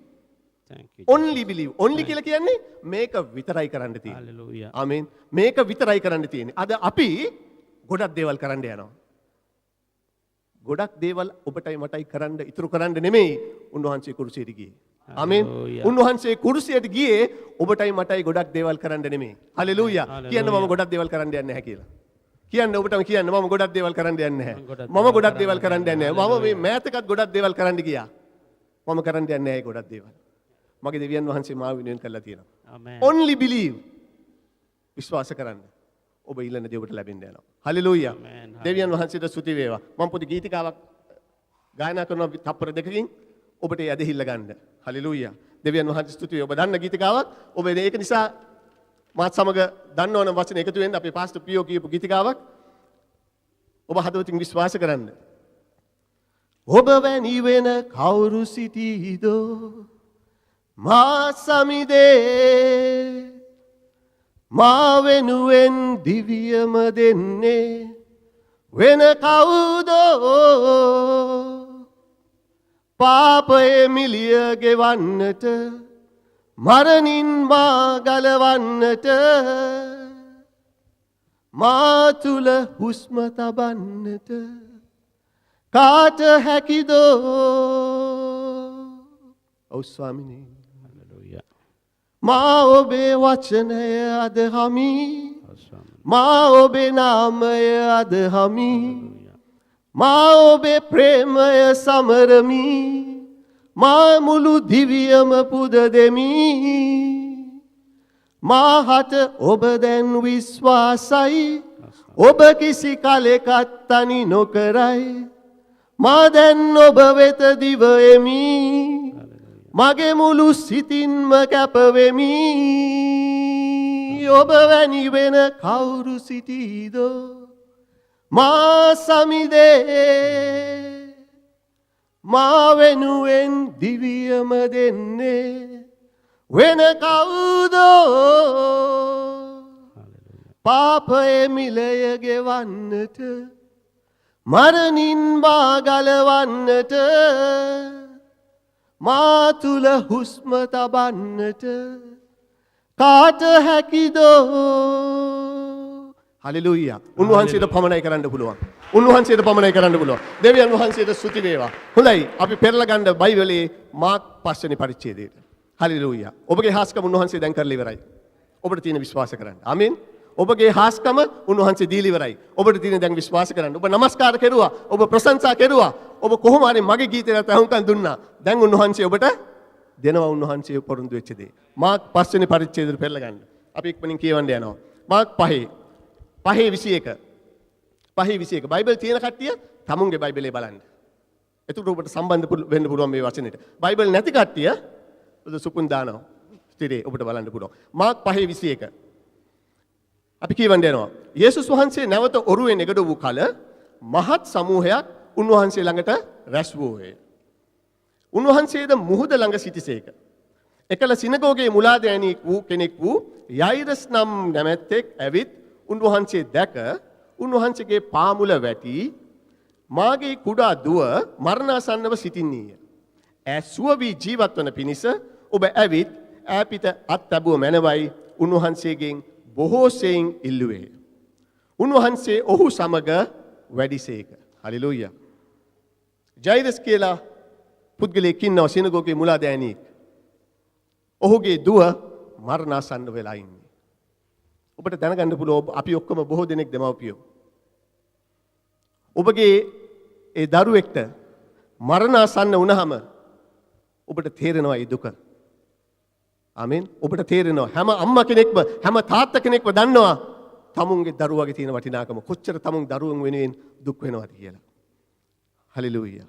Thank you. Only believe. Only කියලා කියන්නේ මේක විතරයි කරන්න තියෙන්නේ. Hallelujah. ආමේන්. මේක විතරයි කරන්න තියෙන්නේ. අද අපි ගොඩක් දේවල් කරන්න යනවා. ගොඩක් දේවල් ඔබටයි මටයි කරන්න ඉතුරු කරන්න නෙමෙයි උන්වහන්සේ කුරුසියට ගියේ. ආමේන්. Hallelujah. උන්වහන්සේ කුරුසියට ගියේ ඔබටයි මටයි ගොඩක් දේවල් කරන්න නෙමෙයි. හලෙලූයා. කියන්න මම ගොඩක් දේවල් කරන්න යන්නේ නැහැ කියලා. කියන්න ඔබටම කියන්න මම ගොඩක් දේවල් කරන්න යන්නේ නැහැ. මම ගොඩක් දේවල් කරන්න යන්නේ නැහැ. මම මේ මෑතකත් ගොඩක් දේවල් කරන්න ගියා. මම කරන්න යන්නේ නැහැ ගොඩක් දේවල්. මගේ දෙවියන් වහන්සේ මාව වෙනුවෙන් කළා තියෙනවා. Amen. Only believe. විශ්වාස කරන්න. ඔබ ඊළඟ දේ ඔබට ලැබෙන්න යනවා. හලෙලූයා. Amen. දෙවියන් වහන්සේට ස්තුති වේවා. මම පොඩි ගීතිකාවක් ගායනා කරනවා තප්පර දෙකකින් ඔබට ඒ ඇදහිල්ල ගන්න. හලෙලූයා. දෙවියන් වහන්සේ ස්තුති වේ. ඔබ දන්න ගීතිකාවක්. ඔබ ඒක නිසා මාත් සමග දන්නවනම් වචන එකතු වෙන්න අපේ පාස්ටර් පියෝ කියපු ගීතිකාවක් ඔබ හදවතින් විශ්වාස කරන්න. ඔබ වැනි වෙන කවුරු සිටීදෝ මා සමිදේ මා වෙනුවෙන් දිවියම දෙන්නේ වෙන කවුදෝ පාපයේ මිලිය ගෙවන්නට මරණින් මා ගලවන්නට මා තුල හුස්ම තබන්නට කාට හැකිදෝ ඔව් ස්වාමිනේ Hallelujah. මා ඔබේ වචනය අදහමි Awesome. මා ඔබේ නාමය අදහමි මා ඔබේ ප්‍රේමය සමරමි මා මුළු දිවියම පුද දෙමි මාහට ඔබ දැන් විශ්වාසයි ඔබ කිසි කලෙකත් තනි නොකරයි මා දැන් ඔබ වෙත දිව එමි මගේ මුළු සිතින්ම කැපවෙමි ඔබ වැනි වෙන කවුරු සිටීදෝ මා සමිදේ මා වෙනුවෙන් දිවියම දෙන්නේ වෙන කවුදෝ පාපයේ මිලය ගෙවන්නට මරණින් මා ගලවන්නට මා තුල හුස්ම තබන්නට කාට හැකිදෝ හලෙලූයා. උන්වහන්සේට පමණයි කරන්න පුළුවන්. උන්වහන්සේට පමණයි කරන්න පුළුවන්. දෙවියන් වහන්සේට ස්තුති වේවා. හොඳයි අපි පෙරලා ගන්න බයිබලයේ මාර්ක් 5 වෙනි පරිච්ඡේදයට. හලෙලූයා. ඔබගේ හාස්කම උන්වහන්සේ දැන් කරලා ඉවරයි. ඔබට තියෙන විශ්වාස කරන්න. ආමේන්. ඔබගේ හාස්කම උන්වහන්සේ දීලා ඉවරයි. ඔබට තියෙන දැන් විශ්වාස කරන්න. ඔබ নমස්කාර කෙරුවා. ඔබ ප්‍රශංසා කෙරුවා. ඔබ කොහොම හරි මගේ ගීතයට අහුම්කම් දුන්නා. දැන් උන්වහන්සේ ඔබට දෙනවා උන්වහන්සේ පොරොන්දු වෙච්ච දේ. මාර්ක් 5 වෙනි පරිච්ඡේදයට පෙරලා ගන්න. අපි ඉක්මනින් කියවන්න යනවා. මාර්ක් 5:21. 5:21. බයිබල් තියෙන කට්ටිය තමුන්ගේ බයිබලේ බලන්න. එතකොට ඔබට සම්බන්ධ වෙන්න පුළුවන් මේ වචනෙට. බයිබල් නැති කට්ටිය සුපුන් දානවා. ස්තිරේ ඔබට බලන්න පුළුවන්. මාර්ක් 5:21. අපි කියවන්න යනවා. යේසුස් වහන්සේ නැවත ඔරුවේ නෙගඩ වූ කල මහත් සමූහයක් උන්වහන්සේ ළඟට රැස් වූයේ. උන්වහන්සේද මුහුද ළඟ සිටිසේක. එකල සිනගෝගේ මුලාදෑනියෙක් වූ කෙනෙක් වූ යයිරස් නම් නැමැත්තෙක් ඇවිත් උන්වහන්සේ දැක උන්වහන්සේගේ පාමුල වැටි මාගේ කුඩා දුව මරණාසන්නව සිටින්නීය. ඈ සුව වී ජීවත් වන පිණිස ඔබ ඇවිත් ඈපිට අත් තැබුව මැනවයි උන්වහන්සේගෙන් බොහෝ සෙයින් ඉල්ලුවේ. උන්වහන්සේ ඔහු සමග වැඩිසේක. හලෙලූයා. ජයිරස් කියලා පුද්ගලයෙක් ඉන්නවා සිනගෝගේ මුලාදෑනියෙක්. ඔහුගේ දුව මරණාසන්න වෙලා ඉන්නේ. ඔබට දැනගන්න පුළුවන් අපි ඔක්කොම බොහෝ දෙනෙක් දෙමව්පියෝ. ඔබගේ ඒ දරුවෙක්ට මරණාසන්න වුණාම ඔබට තේරෙනවා ඒ දුක. ආමෙන්. ඔබට තේරෙනවා හැම අම්මා කෙනෙක්ම හැම තාත්තා කෙනෙක්ම දන්නවා තමුන්ගේ දරුවාගේ තියෙන වටිනාකම කොච්චර තමුන් දරුවන් වෙනුවෙන් දුක් වෙනවද කියලා. හලෙලූයා.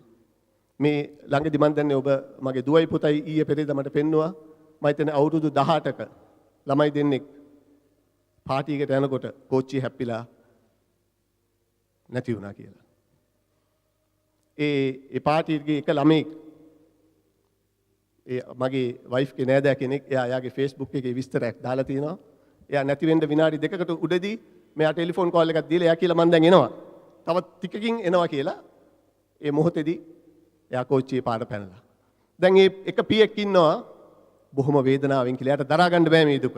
මේ ළඟදි මන් දන්නේ ඔබ මගේ දුවයි පුතයි ඊයේ පෙරේද මට පෙන්නුවා මම හිතන්නේ අවුරුදු 18ක ළමයි දෙන්නෙක් පාටි එකට යනකොට කෝච්චිය හැප්පිලා නැති වුණා කියලා. ඒ පාටි එකේ එක ළමෙක් මගේ වයිෆ්ගේ නෑදෑ කෙනෙක් එයාගේ Facebook එකේ විස්තරයක් දාලා තියෙනවා. එයා නැති වෙන්න විනාඩි දෙකකට උඩදී මෙයා ටෙලිෆෝන් කෝල් එකක් දීලා එයා කියලා මම දැන් එනවා. තවත් ටිකකින් එනවා කියලා. ඒ මොහොතේදී එයා කෝච්චියේ පාර පැනලා. දැන් මේ එක පියෙක් ඉන්නවා බොහොම වේදනාවෙන් කියලා. එයාට දරා ගන්න බෑ මේ දුක.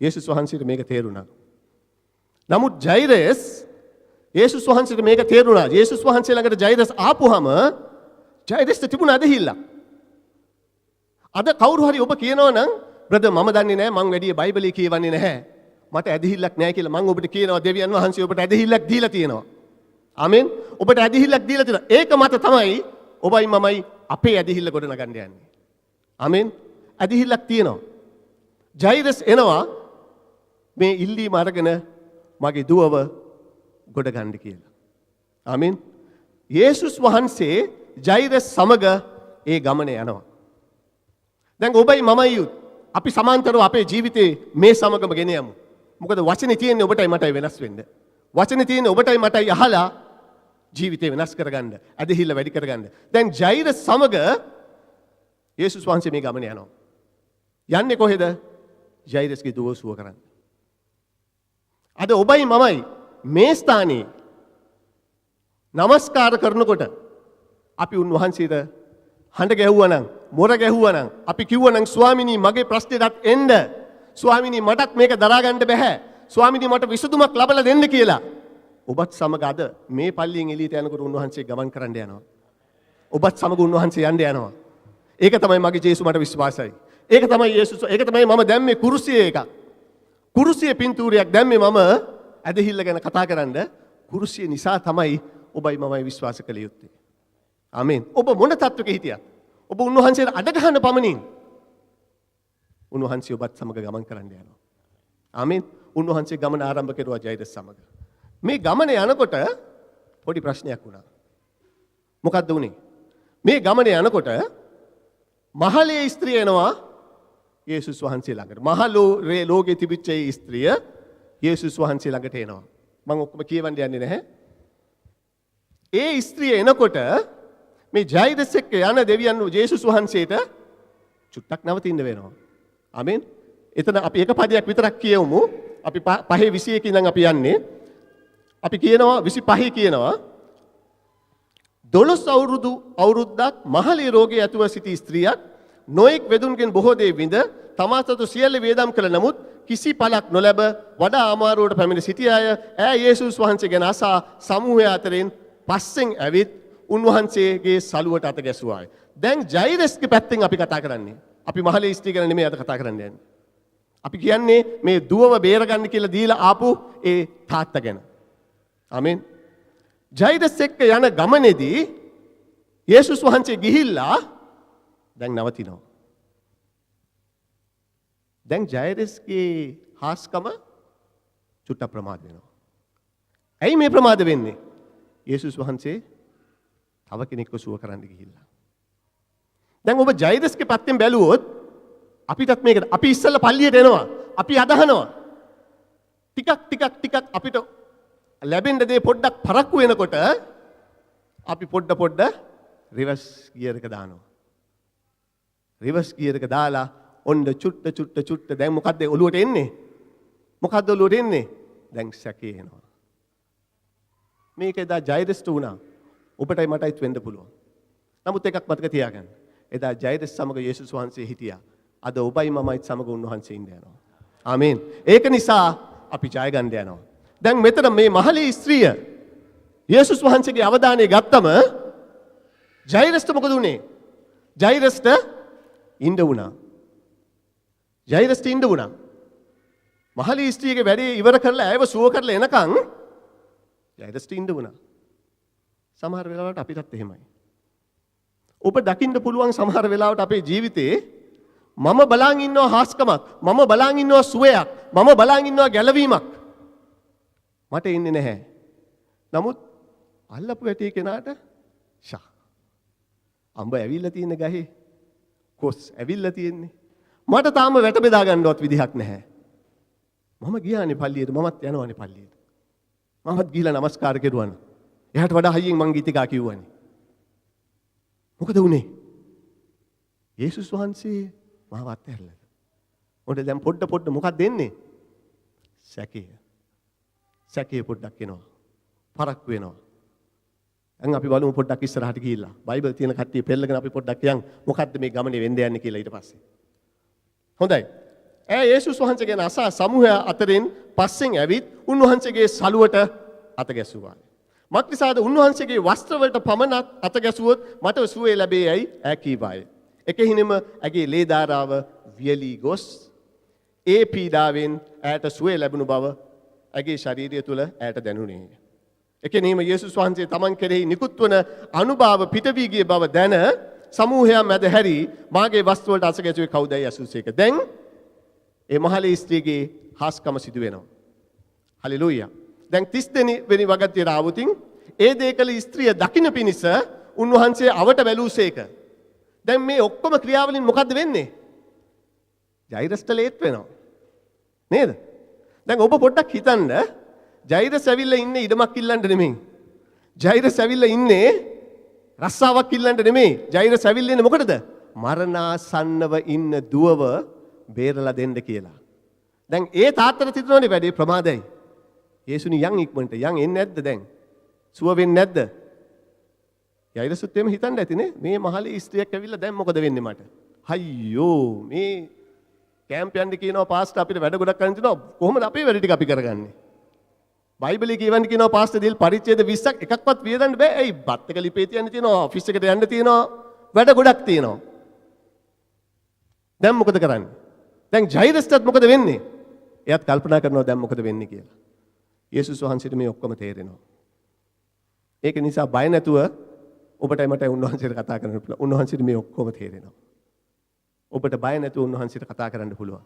යේසුස් වහන්සේට මේක තේරුණා. නමුත් ජෛරස් යේසුස් වහන්සේට මේක තේරුණා. යේසුස් වහන්සේ ළඟට ජෛරස් ආපුහම ජෛරස්ට තිබුණ අදහිල්ල. අද කවුරු හරි ඔබ කියනවා නම් බ්‍රදර් මම දන්නේ නැහැ මං වැඩි බයිබලයේ කියවන්නේ නැහැ. මට ඇදහිල්ලක් නැහැ කියලා මං ඔබට කියනවා දෙවියන් වහන්සේ ඔබට ඇදහිල්ලක් දීලා තියෙනවා. ආමෙන්. ඔබට ඇදහිල්ලක් දීලා තියෙනවා. ඒක මත තමයි ඔබයි මමයි අපේ ඇදහිල්ල ගොඩ නගන්න යන්නේ. ආමෙන්. ඇදහිල්ලක් තියෙනවා. ජෛරස් එනවා මේ ඉල්ලීම අරගෙන මගේ දුවව ගොඩ ගන්න කියලා. ආමෙන්. යේසුස් වහන්සේ ජෛරස් සමග ඒ ගමනේ යනවා. දැන් ඔබයි මමයි අපි සමාන්තරව අපේ ජීවිතේ මේ සමගම ගෙන යමු. මොකද වචනේ තියෙන්නේ ඔබටයි මටයි වෙනස් වෙන්න. වචනේ තියෙන්නේ ඔබටයි මටයි අහලා ජීවිතේ වෙනස් කරගන්න, ඇදහිල්ල වැඩි කරගන්න. දැන් ජෛරස් සමග යේසුස් වහන්සේ මේ ගමනේ යනවා. යන්නේ කොහෙද? ජෛරස්ගේ දුව සුව කරන්න. අද ඔබයි මමයි මේ ස්ථානයේ নমස්කාර කරනකොට අපි උන්වහන්සේට හඬ ගැහුවා නම් මොර ගැහුවා නම් අපි කිව්වා නම් ස්වාමිනී මගේ ප්‍රශ්නෙටත් එන්න ස්වාමිනී මටත් මේක දරා ගන්න බෑ ස්වාමිනී මට විසඳුමක් ලබලා දෙන්න කියලා ඔබත් සමග අද මේ පල්ලියෙන් එළියට යනකොට උන්වහන්සේ ගමන් කරන්න යනවා. ඔබත් සමග උන්වහන්සේ යන්න යනවා. ඒක තමයි මගේ ජේසුස් මට විශ්වාසයි. ඒක තමයි යේසුස් ඒක තමයි මම දැම්මේ කුරුසියේ එකක්. කුරුසියේ පින්තූරයක් දැම්මේ මම ඇදහිල්ල ගැන කතා කරන්න කුරුසිය නිසා තමයි ඔබයි මමයි විශ්වාස කළ යුත්තේ. ආමෙන්. ඔබ මොන තත්වයක හිටියත් ඔබ උන්වහන්සේට අඩ ගන්න පමණින් උන්වහන්සේ ඔබත් සමග ගමන් කරන්න යනවා. ආමෙන්. උන්වහන්සේ ගමන ආරම්භ කරුවා ජෛරස් සමග. මේ ගමනේ යනකොට පොඩි ප්‍රශ්නයක් වුණා. මොකද්ද උනේ? මේ ගමනේ යනකොට මහලේ ස්ත්‍රිය එනවා යේසුස් වහන්සේ ළඟට. මහලේ ලෝකේ තිබිච්ච ඒ ස්ත්‍රිය යේසුස් වහන්සේ ළඟට එනවා. මම ඔක්කොම කියවන්න යන්නේ නැහැ. ඒ ස්ත්‍රිය එනකොට මේ ජෛරස් එක්ක යන දෙවියන් යේසුස් වහන්සේට චුට්ටක් නවතින්න වෙනවා. ආමෙන්. එතන අපි එක පදයක් විතරක් කියවමු. අපි 5:21 ඉඳන් අපි යන්නේ. අපි කියනවා 25 කියනවා 12 අවුරුද්දක් මහලේ රෝගයේ ඇතුව සිටි ස්ත්‍රියක් නොඑක් වෙදුන්ගෙන් බොහෝ දේ විඳ තමා සතු සියල්ල වේදම් කළ නමුත් කිසි පළක් නොලැබ වඩා අමාරුවට පැමිණ සිටි අය ඈ යේසුස් වහන්සේ ගැන අසා සමූහය අතරින් පස්සෙන් ඇවිත් උන්වහන්සේගේ සලුවට අත ගැසුවාය. දැන් ජෛරස්ගේ පැත්තෙන් අපි කතා කරන්නේ. අපි මහලේ ස්ත්‍රී ගැන නෙමෙයි අද කතා කරන්න යන්නේ. අපි කියන්නේ මේ දුවව බේරගන්න කියලා දීලා ආපු ඒ තාත්තා ගැන. ආමෙන්. ජෛරස් එක්ක යන ගමනේදී යේසුස් වහන්සේ ගිහිල්ලා දැන් නවතිනවා. දැන් ජෛරස්ගේ හාස්කම චුට්ට ප්‍රමාද වෙනවා. ඇයි මේ ප්‍රමාද වෙන්නේ? යේසුස් වහන්සේ තව කෙනෙක්ව සුව කරන්න ගිහිල්ලා. දැන් ඔබ ජෛරස්ගේ පැත්තෙන් බැලුවොත් අපිටත් මේක අපි ඉස්සෙල්ලා පල්ලියට එනවා. අපි අදහනවා. ටිකක් අපිට ලැබෙන්න දේ පොඩ්ඩක් පරක්කු වෙනකොට අපි පොඩ්ඩ රිවර්ස් ගියර් එක දානවා. රිවර්ස් ගියර් එක දාලා ඔන්න චුට්ට දැන් මොකද්ද ඔලුවට එන්නේ? මොකද්ද ඔලුවට එන්නේ? දැන් සැකේ එනවා. මේක එදා ජෛරස්ට වුණා. ඔබටයි මටයිත් වෙන්න පුළුවන්. නමුත් එකක් මතක තියාගන්න. එදා ජෛරස් සමග යේසුස් වහන්සේ හිටියා. අද ඔබයි මමයිත් සමග උන්වහන්සේ ඉන්න යනවා. ආමේන්. ඒක නිසා අපි ජය ගන්න යනවා. දැන් මෙතන මේ මහලේ ස්ත්‍රිය යේසුස් වහන්සේගේ අවධානය ගත්තම ජෛරස්ට මොකද උනේ? ජෛරස්ට ඉන්න වුණා. ජෛරස්ට ඉන්න වුණා. මහලේ ස්ත්‍රියගේ වැඩේ ඉවර කරලා ඇයව සුව කරලා එනකන් ජෛරස්ට ඉන්න වුණා. සමහර වෙලාවට අපිටත් එහෙමයි. ඔබ දකින්න පුළුවන් සමහර වෙලාවට අපේ ජීවිතේ මම බලන් ඉන්නවා හාස්කමක්, මම බලන් ඉන්නවා සුවයක්, මම බලන් ඉන්නවා ගැලවීමක්. මට ඉන්නේ නැහැ. නමුත් අල්ලපු වැටේ කෙනාට ෂා. අඹ ඇවිල්ලා තියෙන ගහේ කොස් ඇවිල්ලා තියෙන්නේ. මට තාම වැට බෙදා ගන්නවත් විදිහක් නැහැ. මම ගියානේ පල්ලියට, මමත් යනවානේ පල්ලියට. මමත් ගිහලා නමස්කාර කෙරුවා. එයාට වඩා හයියෙන් මං ගීතිකා කිව්වනේ. මොකද වුනේ? යේසුස් වහන්සේ මාව අත්හැරලා. ඔන්න දැන් පොඩ මොකක්ද දෙන්නේ? සැකය. සැකය පොඩ්ඩක් එනවා. පරක් වෙනවා. දැන් අපි බලමු පොඩ්ඩක් ඉස්සරහට ගිහිල්ලා. බයිබල් තියෙන කට්ටිය පෙරලගෙන අපි පොඩ්ඩක් යන් මොකද්ද මේ ගමනේ වෙන්න යන්නේ කියලා ඊට පස්සේ. හොඳයි. යේසුස් වහන්සේ ගැන අසා සමූහය අතරින් පස්සෙන් ඇවිත් උන්වහන්සේගේ සලුවට අත ගැසුවා. මක්නිසාද උන්වහන්සේගේ වස්ත්‍රවලට පමණක් අත ගැසුවොත් මට සුවය ලැබේ යයි ඈ කීවාය. එකහිනෙම ඇගේ ලේ ධාරාව වියලී ගොස් ඒ පීඩාවෙන් ඈට සුවය ලැබුණු බව ඇගේ ශරීරය තුල ඈට දැනුනේ. එකෙනීම යේසුස් වහන්සේ තමන් කෙරෙහි නිකුත් වන අනුභව පිට වී ගිය බව දැන සමූහයා මැද හැරි මාගේ වස්ත්‍රවලට අත ගැසුවේ කවුදයි අසුසේක. දැන් ඒ මහලේ ස්ත්‍රියගේ හාස්කම සිදු වෙනවා. හලෙලූයා. දැන් 30 වෙනි වගතියට ආවුතින් ඒ දේ කළ ස්ත්‍රිය දකින්න පිණිස උන්වහන්සේ අවට බැලූසේක. දැන් මේ ඔක්කොම ක්‍රියාවලින් මොකද්ද වෙන්නේ? ජෛරස්ට ලේට් වෙනවා. නේද? දැන් ඔබ පොඩ්ඩක් හිතන්න ජෛරස් ඇවිල්ලා ඉන්නේ ඉඩමක් ඉල්ලන්න නෙමෙයි. ජෛරස් ඇවිල්ලා ඉන්නේ රස්සාවක් ඉල්ලන්න නෙමෙයි. ජෛරස් ඇවිල්ලා ඉන්නේ මොකටද? මරණාසන්නව ඉන්න දුවව බේරලා දෙන්න කියලා. දැන් ඒ තාත්තට තිබුණනේ වැඩේ ප්‍රමාදයි. යේසුනි යන් ඉක්මනට යන් එන්නේ නැද්ද දැන්? සුව වෙන්නේ නැද්ද? යයිරසුත් එමෙ හිතන්න ඇතිනේ මේ මහලේ ස්ත්‍රියක් ඇවිල්ලා දැන් මොකද වෙන්නේ මට? අයියෝ මේ කැම්ප් යන්න කියනවා පාස්ටර් අපිට වැඩ ගොඩක් කරන්න තියෙනවා කොහොමද අපේ වැඩ ටික අපි කරගන්නේ? බයිබලයේ කියවන්න කියනවා පාස්ටර් දිල් පරිච්ඡේද 20ක් එකක්වත් වියදන්න බෑ. ඇයි බත් එක ලිපේ තියන්න තියෙනවා ඔෆිස් එකට යන්න තියෙනවා වැඩ ගොඩක් තියෙනවා. දැන් මොකද කරන්නේ? දැන් ජෛරස්ටත් මොකද වෙන්නේ? එයාත් කල්පනා කරනවා දැන් මොකද වෙන්නේ කියලා. යේසුස් වහන්සේට මේ ඔක්කොම තේරෙනවා. ඒක නිසා බය නැතුව ඔබට මට උන්වහන්සේට කතා කරන්න පුළුවන්. උන්වහන්සේට මේ ඔක්කොම තේරෙනවා. ඔබට බය නැතුව උන්වහන්සේට කතා කරන්න පුළුවන්.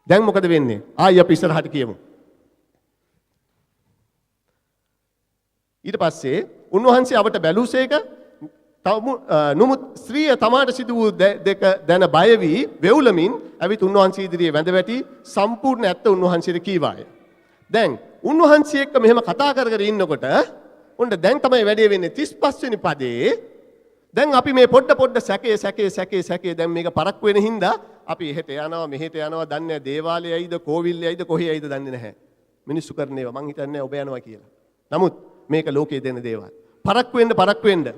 දැන් මොකද වෙන්නේ? ආයි අපි ඉස්සරහට කියමු. ඊට පස්සේ උන්වහන්සේ අවට බැලූසේක නමුත් ස්ත්‍රිය තමාට සිදු වූ දෙක දැන බය වී වෙවුලමින් ඇවිත් උන්වහන්සේ ඉදිරියේ වැඳ වැටි සම්පූර්ණ ඇත්ත උන්වහන්සේට කීවාය. දැන් උන්වහන්සේ එක්ක මෙහෙම කතා කර කර ඉන්නකොට උන්ට දැන් තමයි වැඩේ වෙන්නේ 35 වෙනි පදේ. දැන් අපි මේ පොඩ සැකේ දැන් මේක පරක් වෙන හින්දා අපි එහෙට යනවා මෙහෙට යනවා දන්නේ නැහැ දේවාලයයිද කෝවිල්යයිද කොහේයිද දන්නේ නැහැ. මිනිස්සු කරන ඒවා මං හිතන්නේ ඔබ යනවා කියලා. නමුත් මේක ලෝකයේ දෙන දේවල්. පරක් වෙන්න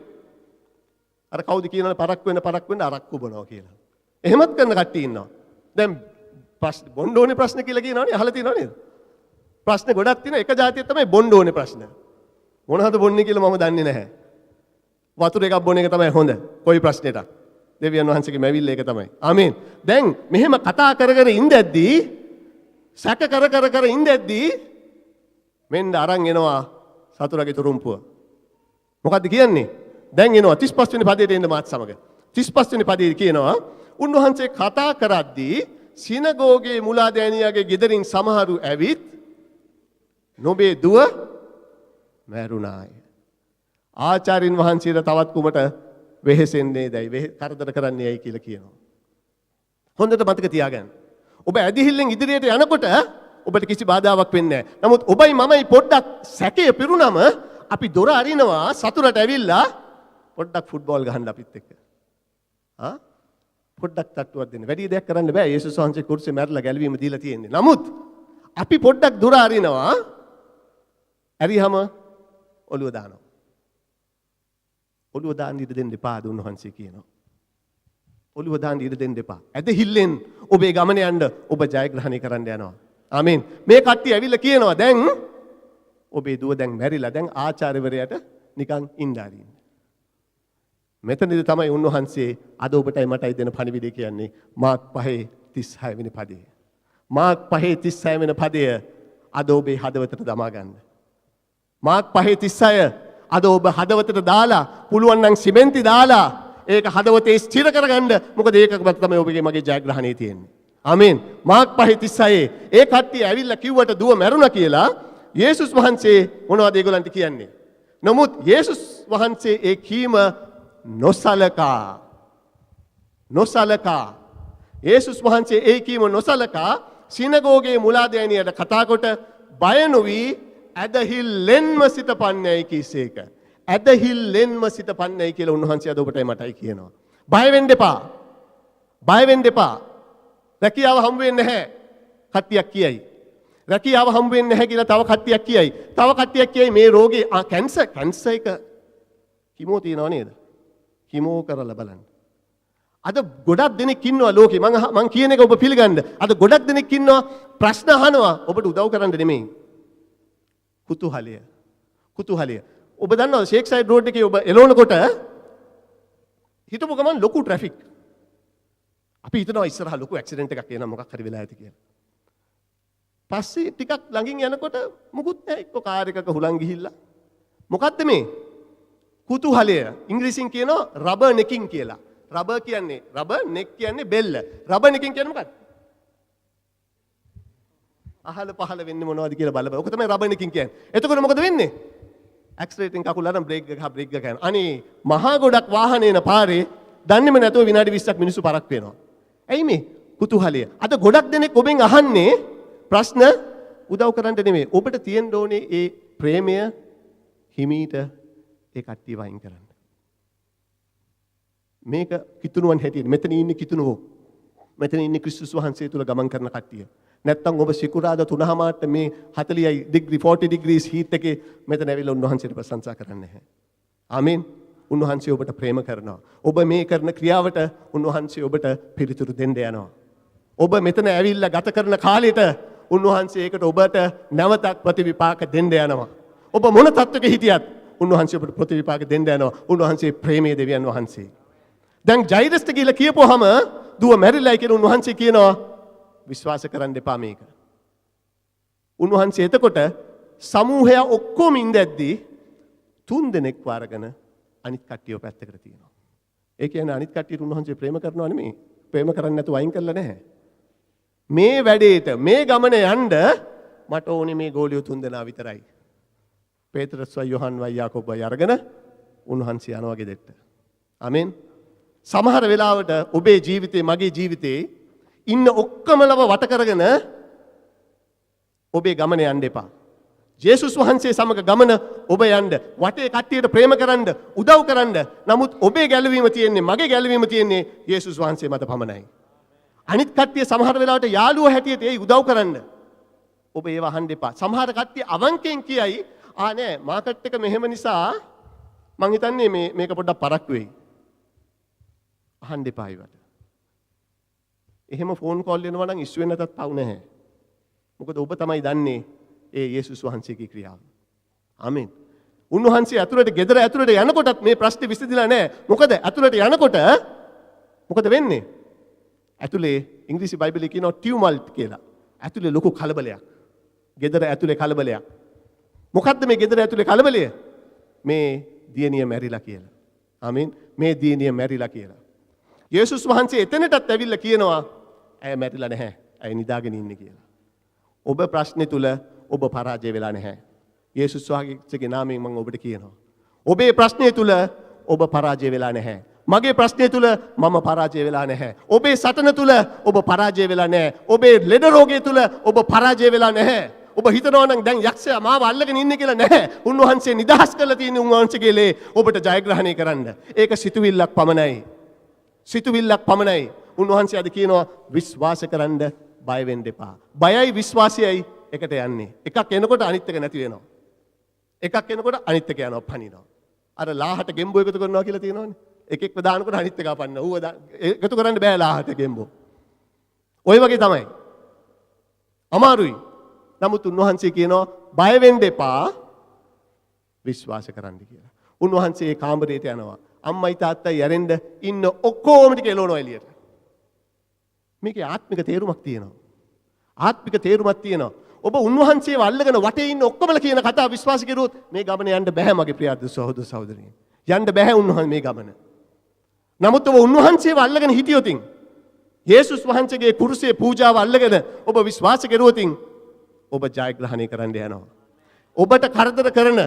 අර කවුද කියනවනේ පරක් වෙන්න අරක්කු බොනවා කියලා. එහෙමත් කරන කට්ටිය ඉන්නවා. දැන් බොන්න ඕනේ ප්‍රශ්න කියලා කියනවනේ අහලා තියෙනව නේද? ප්‍රශ්න ගොඩක් තියෙනවා එක જાතියක් තමයි බොන්න ඕනේ ප්‍රශ්න. මොනවද බොන්නේ කියලා මම දන්නේ නැහැ. වතුර එකක් බොන එක තමයි හොඳ. කොයි ප්‍රශ්නෙට? දෙවියන් වහන්සේගේ මැවිල්ල එක තමයි. ආමේන්. දැන් මෙහෙම කතා කර ඉඳද්දී සැක කර ඉඳද්දී මෙන්න අරන් එනවා සතුරගේ තුරුම්පුව. මොකද්ද කියන්නේ? දැන් එනවා 35 වෙනි පදයට එන්න මාත් සමග. 35 වෙනි පදයේ කියනවා උන්වහන්සේ කතා කරද්දී සිනගෝගේ මුලාදෑනියාගේ ගෙදරින් සමහරු ඇවිත් නොබේ දුව මැරුණාය. ආචාර්යින් වහන්සේලා තවත් කුමට වෙහෙසෙන්නේ දැයි කරදර කරන්නේ ඇයි කියලා කියනවා. හොඳට මතක තියාගන්න. ඔබ ඇදිහිල්ලෙන් ඉදිරියට යනකොට ඔබට කිසි බාධාවක් වෙන්නේ නැහැ. නමුත් ඔබයි මමයි පොඩ්ඩක් සැකය පිරුණම අපි දොර අරිනවා සතුරට ඇවිල්ලා පොඩ්ඩක් ෆුට්බෝල් ගහන්න අපිත් එක්ක. පොඩ්ඩක් තට්ටුවක් දෙන්න. වැඩි දෙයක් කරන්න බෑ. යේසුස් වහන්සේ කුරුසේ මැරලා ගැලවීම දීලා තියෙන්නේ. නමුත් අපි පොඩ්ඩක් දොර අරිනවා. ඇරිහම ඔළුව දානවා. ඔළුව දාන්න ඉඩ දෙන්න එපා දුන්වහන්සේ කියනවා. ඔළුව දාන්න ඉඩ දෙන්න එපා. ඇදහිල්ලෙන් ඔබේ ගමන යන්න ඔබ ජයග්‍රහණය කරන්න යනවා. ආමේන්. මේ කට්ටිය ඇවිල්ලා කියනවා දැන් ඔබේ දුව දැන් මැරිලා දැන් ආචාර්යවරයාට නිකන් ඉන්න ආරින්න. මෙතනදී තමයි උන්වහන්සේ අද ඔබටයි මටයි දෙන පණිවිඩය කියන්නේ මාර්ක් 5:36 වෙනි පදය. මාර්ක් 5:36 වෙනි පදය අද ඔබේ හදවතට දමා ගන්න. මාර්ක් 5:36 අද ඔබ හදවතට දාලා පුළුවන් නම් සිමෙන්ති දාලා ඒක හදවතේ ස්ථිර කරගන්න. මොකද ඒක තමයි ඔබගේ මගේ ජයග්‍රහණේ තියෙන්නේ. ආමේන්. මාර්ක් 5:36 ඒ කට්ටිය ඇවිල්ලා කිව්වට දුව මැරුණා කියලා යේසුස් වහන්සේ මොනවද ඒගොල්ලන්ට කියන්නේ? නමුත් යේසුස් වහන්සේ ඒ කීම නොසලකා යේසුස් වහන්සේ ඒ කීම නොසලකා සිනගෝගේ මුලාදෑනියට කතා කොට බය නොවි ඇදහිල්ලෙන්ම සිතපන්නේයි කීසේක. ඇදහිල්ලෙන්ම සිතපන්නේයි කියලා උන්වහන්සේ අද ඔබටයි මටයි කියනවා. බය වෙන්න එපා. බය වෙන්න එපා. රැකියාව හම්බ වෙන්නේ නැහැ. කට්ටියක් කියයි. රැකියාව හම්බ වෙන්නේ නැහැ කියලා තව කට්ටියක් කියයි. තව කට්ටියක් කියයි මේ රෝගේ කැන්සර් එක කිමෝ තියනව නේද? කිමෝ කරලා බලන්න. අද ගොඩක් දෙනෙක් ඉන්නවා ලෝකේ මං කියන එක ඔබ පිළිගන්න. අද ගොඩක් දෙනෙක් ඉන්නවා ප්‍රශ්න අහනවා ඔබට උදව් කරන්න නෙමෙයි. කුතුහලය. ඔබ දන්නවා ෂේක් සයිඩ් රෝඩ් එකේ ඔබ එළවනකොට හිතපු ගමන් ලොකු ට්‍රැෆික්. අපි හිතනවා ඉස්සරහා ලොකු ඇක්සිඩන්ට් එකක් එනවා මොකක් හරි වෙලා ඇති කියලා. පස්සේ ටිකක් ළඟින් යනකොට මුකුත් නැහැ. එක්ක කාර් එකක හුලං ගිහිල්ලා. මොකද්ද මේ? කුතුහලය. ඉංග්‍රීසියෙන් කියනවා රබර් නෙකින් කියලා. රබර් කියන්නේ රබර් නෙක් කියන්නේ බෙල්ල. රබර් නෙකින් කියන්නේ මොකක්ද? අහල පහල වෙන්නේ මොනවද කියලා බලපන්. ඔක තමයි රබර් නෙකින් කියන්නේ. එතකොට මොකද වෙන්නේ? ඇක්සලරේටින් කකුල අරන් බ්‍රේක් එක ගන්න. අනේ මහා ගොඩක් වාහන එන පාරේ දන්නේම නැතුව විනාඩි 20ක් මිනිස්සු පරක් වෙනවා. ඇයි මේ? කුතුහලය. අද ගොඩක් දෙනෙක් ඔබෙන් අහන්නේ ප්‍රශ්න උදව් කරන්න නෙමෙයි. ඔබට තියෙන්න ඕනේ ඒ ප්‍රේමය හිමීට ඒ කට්ටිය වයින් කරන්න. මේක කිතුණුවන් හැටියට මෙතන ඉන්නේ කිතුණුවෝ. මෙතන ඉන්නේ ක්‍රිස්තුස් වහන්සේ තුල ගමන් කරන කට්ටිය. නැත්තම් ඔබ සිකුරාදා 3:00ට මේ 40යි ඩිග්‍රී 40 ඩිග්‍රීස් හීට් එකේ මෙතන ඇවිල්ලා උන්වහන්සේට ප්‍රශංසා කරන්නේ නැහැ. ආමේන්. උන්වහන්සේ ඔබට ප්‍රේම කරනවා. ඔබ මේ කරන ක්‍රියාවට උන්වහන්සේ ඔබට පිළිතුරු දෙන්න යනවා. ඔබ මෙතන ඇවිල්ලා ගත කරන කාලෙට උන්වහන්සේ ඒකට ඔබට නැවතක් ප්‍රතිවිපාක දෙන්න යනවා. ඔබ මොන තත්ත්වයක හිටියත් උන්වහන්සේ ඔබට ප්‍රතිවිපාක දෙන්න යනවා. උන්වහන්සේ ප්‍රේමයේ දෙවියන් වහන්සේ. දැන් ජෛරස්ට කියලා කියපුවාම දුව මැරිලා කියලා උන්වහන්සේ කියනවා විශ්වාස කරන්න එපා මේක. උන්වහන්සේ එතකොට සමූහය ඔක්කොම ඉඳද්දී 3 දෙනෙක් වරගෙන අනිත් කට්ටියව පැත්තකට තියනවා. ඒ කියන්නේ අනිත් කට්ටියට උන්වහන්සේ ප්‍රේම කරනවා නෙමෙයි. ප්‍රේම කරන්නේ නැතුව වයින් කරලා නැහැ. මේ වැඩේට මේ ගමන යන්න මට ඕනේ මේ ගෝලියෝ 3 දෙනා විතරයි. පේතරස්වයි යොහන්වයි යාකෝබ්වයි අරගෙන උන්වහන්සේ යනවා ගෙදෙට්ට. ආමෙන්. සමහර වෙලාවට ඔබේ ජීවිතේ මගේ ජීවිතේ ඉන්න ඔක්කොමලව වට කරගෙන ඔබේ ගමන යන්න එපා. ජේසුස් වහන්සේ සමග ගමන ඔබ යන්න වටේ කට්ටියට ප්‍රේම කරන්න උදව් කරන්න. නමුත් ඔබේ ගැලවීම තියෙන්නේ මගේ ගැලවීම තියෙන්නේ ජේසුස් වහන්සේ මත පමණයි. අනිත් කට්ටිය සමහර වෙලාවට යාළුවෝ හැටියට ඒ උදව් කරන්න ඔබ ඒව අහන්න එපා. සමහර කට්ටිය අවංකෙන් කියයි නෑ මාකට් එක මෙහෙම නිසා මං හිතන්නේ මේක පොඩ්ඩක් පරක්කු වෙයි. අහන්න එපා ඒවට. එහෙම ෆෝන් කෝල් එනවා නම් ඉස්සු වෙන්නටත් පව් නැහැ. මොකද ඔබ තමයි දන්නේ ඒ යේසුස් වහන්සේගේ ක්‍රියාව. ආමෙන්. උන්වහන්සේ ඇතුළට ගෙදර ඇතුළට යනකොටත් මේ ප්‍රශ්නේ විසඳිලා නැහැ. මොකද ඇතුළට යනකොට මොකද වෙන්නේ? ඇතුලේ ඉංග්‍රීසි බයිබලයේ කියනවා ටියුමල්ට් කියලා. ඇතුලේ ලොකු කලබලයක්. ගෙදර ඇතුලේ කලබලයක්. මොකද්ද මේ ගෙදර ඇතුලේ කලබලය? මේ දියණිය මැරිලා කියලා. ආමෙන්. මේ දියණිය මැරිලා කියලා. යේසුස් වහන්සේ එතනටත් ඇවිල්ලා කියනවා ඇය මැරිලා නැහැ. ඇය නිදාගෙන ඉන්නේ කියලා. ඔබ ප්‍රශ්නේ තුල ඔබ පරාජය වෙලා නැහැ. යේසුස් වහන්සේගේ නාමයෙන් මම ඔබට කියනවා. ඔබේ ප්‍රශ්නේ තුල ඔබ පරාජය වෙලා නැහැ. මගේ ප්‍රශ්නේ තුල මම පරාජය වෙලා නැහැ. ඔබේ සටන තුල ඔබ පරාජය වෙලා නැහැ. ඔබේ ලෙඩ රෝගය තුල ඔබ පරාජය වෙලා නැහැ. ඔබ හිතනවා නම් දැන් යක්ෂයා මාව අල්ලගෙන ඉන්නේ කියලා නැහැ. උන්වහන්සේ නිදහස් කරලා තියෙන උන්වහන්සේගේ ලේ ඔබට ජයග්‍රහණය කරන්න. ඒක සිතුවිල්ලක් පමණයි. සිතුවිල්ලක් පමණයි. උන්වහන්සේ අද කියනවා විශ්වාස කරන්න බය වෙන්න එපා. බයයි විශ්වාසයයි එකට යන්නේ. එකක් එනකොට අනිත් එක නැති වෙනවා. එකක් එනකොට අනිත් එක යනවා පනිනවා. අර ලාහට ගෙම්බෝ එකතු කරනවා කියලා තියෙනවනේ. එකෙක්ව දානකොට අනිත් එක අපන්න. ඌව එකතු කරන්න බෑ ලාහට ගෙම්බෝ. ওই වගේ තමයි. අමාරුයි. නමුත් උන්වහන්සේ කියනවා බය වෙන්න එපා විශ්වාස කරන්න කියලා. උන්වහන්සේ ඒ කාමරේට යනවා. අම්මයි තාත්තයි යරෙන්ද ඉන්න ඔක්කොම ටික එළවනවා එළියට. මේකේ ආත්මික තේරුමක් තියෙනවා. ආත්මික තේරුමක් තියෙනවා. ඔබ උන්වහන්සේව අල්ලගෙන වටේ ඉන්න ඔක්කොමල කියන කතා විශ්වාස කරුවොත් මේ ගමන යන්න බෑ මගේ ප්‍රිය සහෝදර සහෝදරියනි. යන්න බෑ උන්වහන්සේ මේ ගමන. නමුත් ඔබ උන්වහන්සේව අල්ලගෙන හිටියොතින් යේසුස් වහන්සේගේ කුරුසේ පූජාව අල්ලගෙන ඔබ විශ්වාස කරුවොතින් ඔබ ජයග්‍රහණය කරන්න යනවා. ඔබට කරදර කරන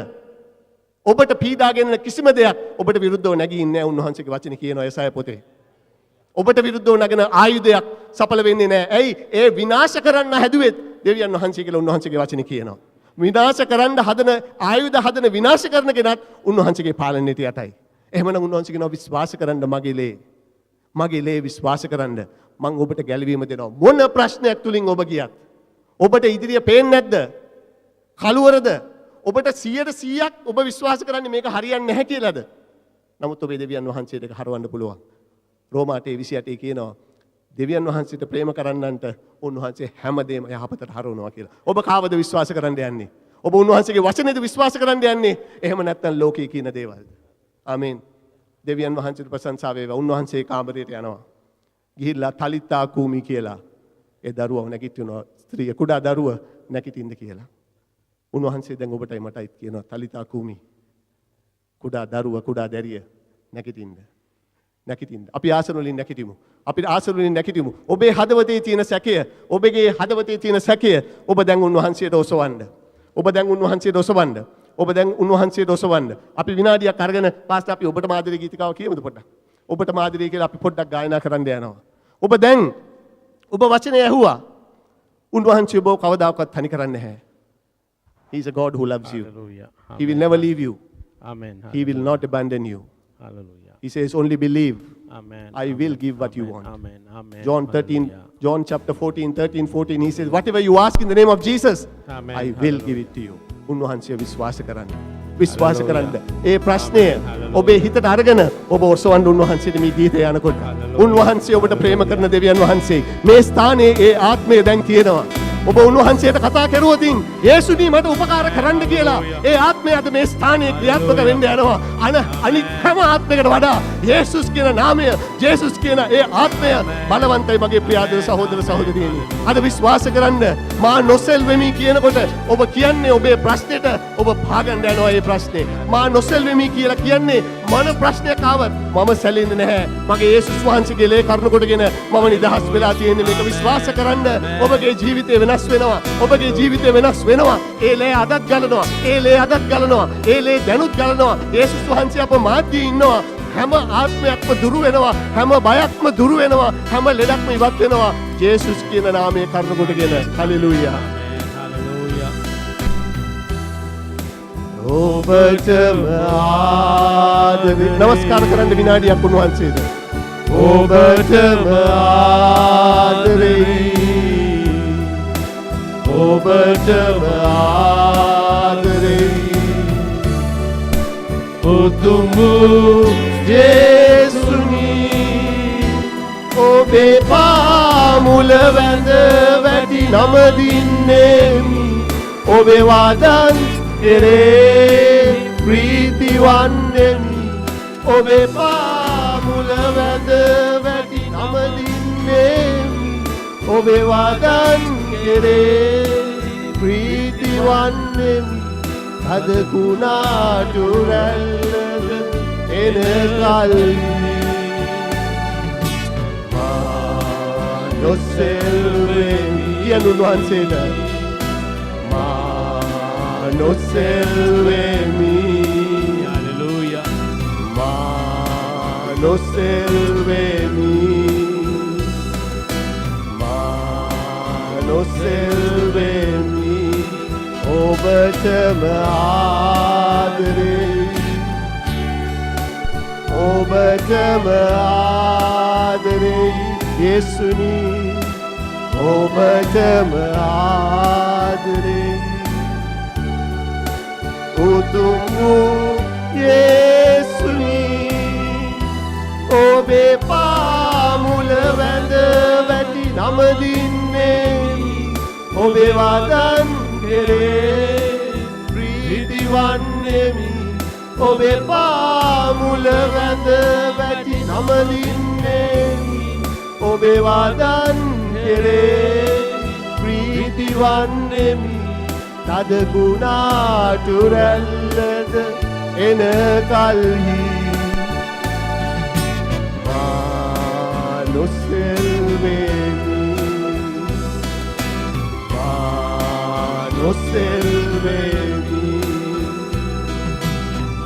ඔබට පීඩාගෙන කිසිම දෙයක් ඔබට විරුද්ධව නැගී ඉන්නේ නැහැ උන්වහන්සේගේ වචනේ කියනවා යසාය පොතේ. ඔබට විරුද්ධව නගන ආයුධයක් සඵල වෙන්නේ නැහැ. ඇයි? ඒ විනාශ කරන්න හැදුවෙත් දෙවියන් වහන්සේ කියලා උන්වහන්සේගේ වචනේ කියනවා. විනාශ කරන්න හදන ආයුධ හදන විනාශ කරන කෙනාත් උන්වහන්සේගේ පාලනයට යටයි. එහෙමනම් උන්වහන්සේ කියනවා විශ්වාස කරන්න මගේ ලේ විශ්වාස කරන්න මම ඔබට ගැලවීම දෙනවා. මොන ප්‍රශ්නයක් තුලින් ඔබ ගියත් ඔබට ඉදිරිය පේන්නේ නැද්ද? කලවරද? ඔබට 100%ක් ඔබ විශ්වාස කරන්නේ මේක හරියන්නේ නැහැ කියලාද? නමුත් ඔබේ දෙවියන් වහන්සේට ඒක හරවන්න පුළුවන්. රෝමාට 28 කියනවා දෙවියන් වහන්සේට ප්‍රේම කරන්නන්ට උන්වහන්සේ හැමදේම යහපතට හරවනවා කියලා. ඔබ කාවද විශ්වාස කරන්න යන්නේ? ඔබ උන්වහන්සේගේ වචනේද විශ්වාස කරන්න යන්නේ? එහෙම නැත්නම් ලෝකයේ කියන දේවල්ද? ආමේන්. දෙවියන් වහන්සේට ප්‍රශංසා වේවා. උන්වහන්සේ කාමරයට යනවා. ගිහිල්ලා තලිතා කූමි කියලා ඒ දරුවව නැගිටිනවා. ස්ත්‍රිය කුඩා දරුව නැගිටින්න කියලා. උන්වහන්සේ දැන් ඔබටයි මටයි කියනවා තලිතා කූමි. කුඩා දරුව කුඩා දැරිය නැගිටින්න. අපි ආසන වලින් නැගිටිමු. අපි ආසන වලින් නැගිටිමු. ඔබේ හදවතේ තියෙන සැකය, ඔබගේ හදවතේ තියෙන සැකය ඔබ දැන් උන්වහන්සේට ඔසවන්න. ඔබ දැන් උන්වහන්සේට ඔසවන්න. ඔබ දැන් උන්වහන්සේට ඔසවන්න. අපි විනාඩියක් අරගෙන පාස්ටර් අපි ඔබට මාදිරී ගීතිකාව කියමුද පොඩ්ඩක්? ඔබට මාදිරී කියලා අපි පොඩ්ඩක් ගායනා කරන්න යනවා. ඔබ වචනේ ඇහුවා. උන්වහන්සේ ඔබව කවදාකවත් තනි කරන්නේ නැහැ. He is a God who loves you. Hallelujah. He will never leave you. Amen. He will not abandon you. Hallelujah. He says only believe. Amen. I will give what you want. Amen. Amen. John chapter 14, he says, whatever you ask in the name of Jesus, Amen. I will give it to you. උන්වහන්සේ විශ්වාස කරන්න. විශ්වාස කරන්න. ඒ ප්‍රශ්නය ඔබේ හිතට අරගෙන ඔබ ඔසවන්න උන්වහන්සේට මේ ගීතය යනකොට. උන්වහන්සේ ඔබට ප්‍රේම කරන දෙවියන් වහන්සේ මේ ස්ථානයේ ඒ ආත්මය දැන් තියෙනවා. ඔබ උන්වහන්සේට කතා කරුවොතින් යේසුනි මට උපකාර කරන්න කියලා ඒ ආත්මය අද මේ ස්ථානයේ ක්‍රියාත්මක වෙන්න යනවා. අනිත් හැම ආත්මයකට වඩා යේසුස් කියන නාමය, ජේසුස් කියන ඒ ආත්මය බලවන්තයි මගේ ප්‍රියාදර සහෝදර සහෝදරියනි. අද විශ්වාස කරන්න මා නොසෙල්වෙමි කියනකොට ඔබ කියන්නේ ඔබේ ප්‍රශ්නෙට ඔබ පාගන්න යනවා ඒ ප්‍රශ්නේ. මා නොසෙල්වෙමි කියලා කියන්නේ මොන ප්‍රශ්නයක් ආවත් මම සැලෙන්නේ නැහැ. මගේ යේසුස් වහන්සේගේ ලේ කරුණ කොටගෙන මම නිදහස් වෙලා තියෙන්නේ. මේක විශ්වාස කරන්න ඔබගේ ජීවිතේ වෙනස් වෙනවා. ඔබගේ ජීවිතේ වෙනස් වෙනවා. ඒ ලේ අදත් ගලනවා. ඒ ලේ අදත් ගලනවා. ඒ ලේ දැනුත් ගලනවා. යේසුස් වහන්සේ අප මාධ්‍යයේ ඉන්නවා. හැම ආත්මයක්ම දුරු වෙනවා. හැම බයක්ම දුරු වෙනවා. හැම ලෙඩක්ම ඉවත් වෙනවා. යේසුස් කියන නාමයේ කරුණ කොටගෙන. හලෙලූයා. ඔබටම ආදරේ නමස්කාර කරන්න විනාඩියක් උන්වහන්සේට. ඔබටම ආදරේ ඔබටම ආදරේ උතුම් යේසුනි ඔබේ පාමුල වැඳ වැටි නම දින්නේමි ඔබේ වාදන් කෙරේ ප්‍රීතිවන්නෙමි ඔබේ පාමුල වැඳ වැටි නම දින්නේමි ඔබේ වාදන් කෙරේ ප්‍රීතිවන්නෙමි අද කුණාටු රැල්ලද එන කල්හි මා නොසෙල්වෙමි කියන උන්වහන්සේට නොසෙල්වෙමි Hallelujah. මා නොසෙල්වෙමි මා නොසෙල්වෙමි ඔබටම ආදරේ ඔබටම ආදරේ යේසුනි ඔබටම ආදරේ උතුම් වූ යේසුනි ඔබේ පාමුල වැඳ වැටි නම දින්නේමි ඔබේ වදන් කෙරේ ප්‍රීතිවන්නෙමි ඔබේ පාමුල වැඳ වැටි නම දින්නේමි ඔබේ වදන් කෙරේ විදිවන්නෙමි තද ගුණාටුරැල්ලද එන කල්හි මා නොසෙල්වෙමි මා නොසෙල්වෙමි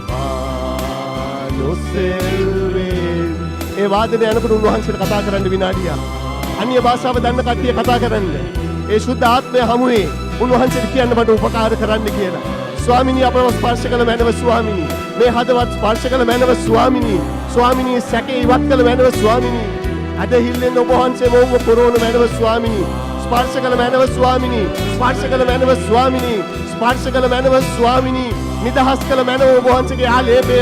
මා නොසෙල්වෙමි ඒ වාදනය යනකොට උන්වහන්සේට කතා කරන්න විනාඩියක් අන්‍ය භාෂාව දන්න කට්ටිය කතා කරන්න ඒ ශුද්ධ ආත්මය හමුවේ උන්වහන්සේට කියන්න මට උපකාර කරන්න කියලා ස්වාමිනී අපව ස්පර්ශ කළ මැනව ස්වාමිනී මේ හදවත් ස්පර්ශ කළ මැනව ස්වාමිනී ස්වාමිනී සැකේ ඉවත් කළ මැනව ස්වාමිනී අද හිල්ලෙන් ඔබ වහන්සේ මොව්ව පුරවන මැනව ස්වාමිනී ස්පර්ශ කළ මැනව ස්වාමිනී ස්පර්ශ කළ මැනව ස්වාමිනී ස්පර්ශ කළ මැනව ස්වාමිනී නිදහස් කළ මැනව ඔබ වහන්සේගේ ආලේපය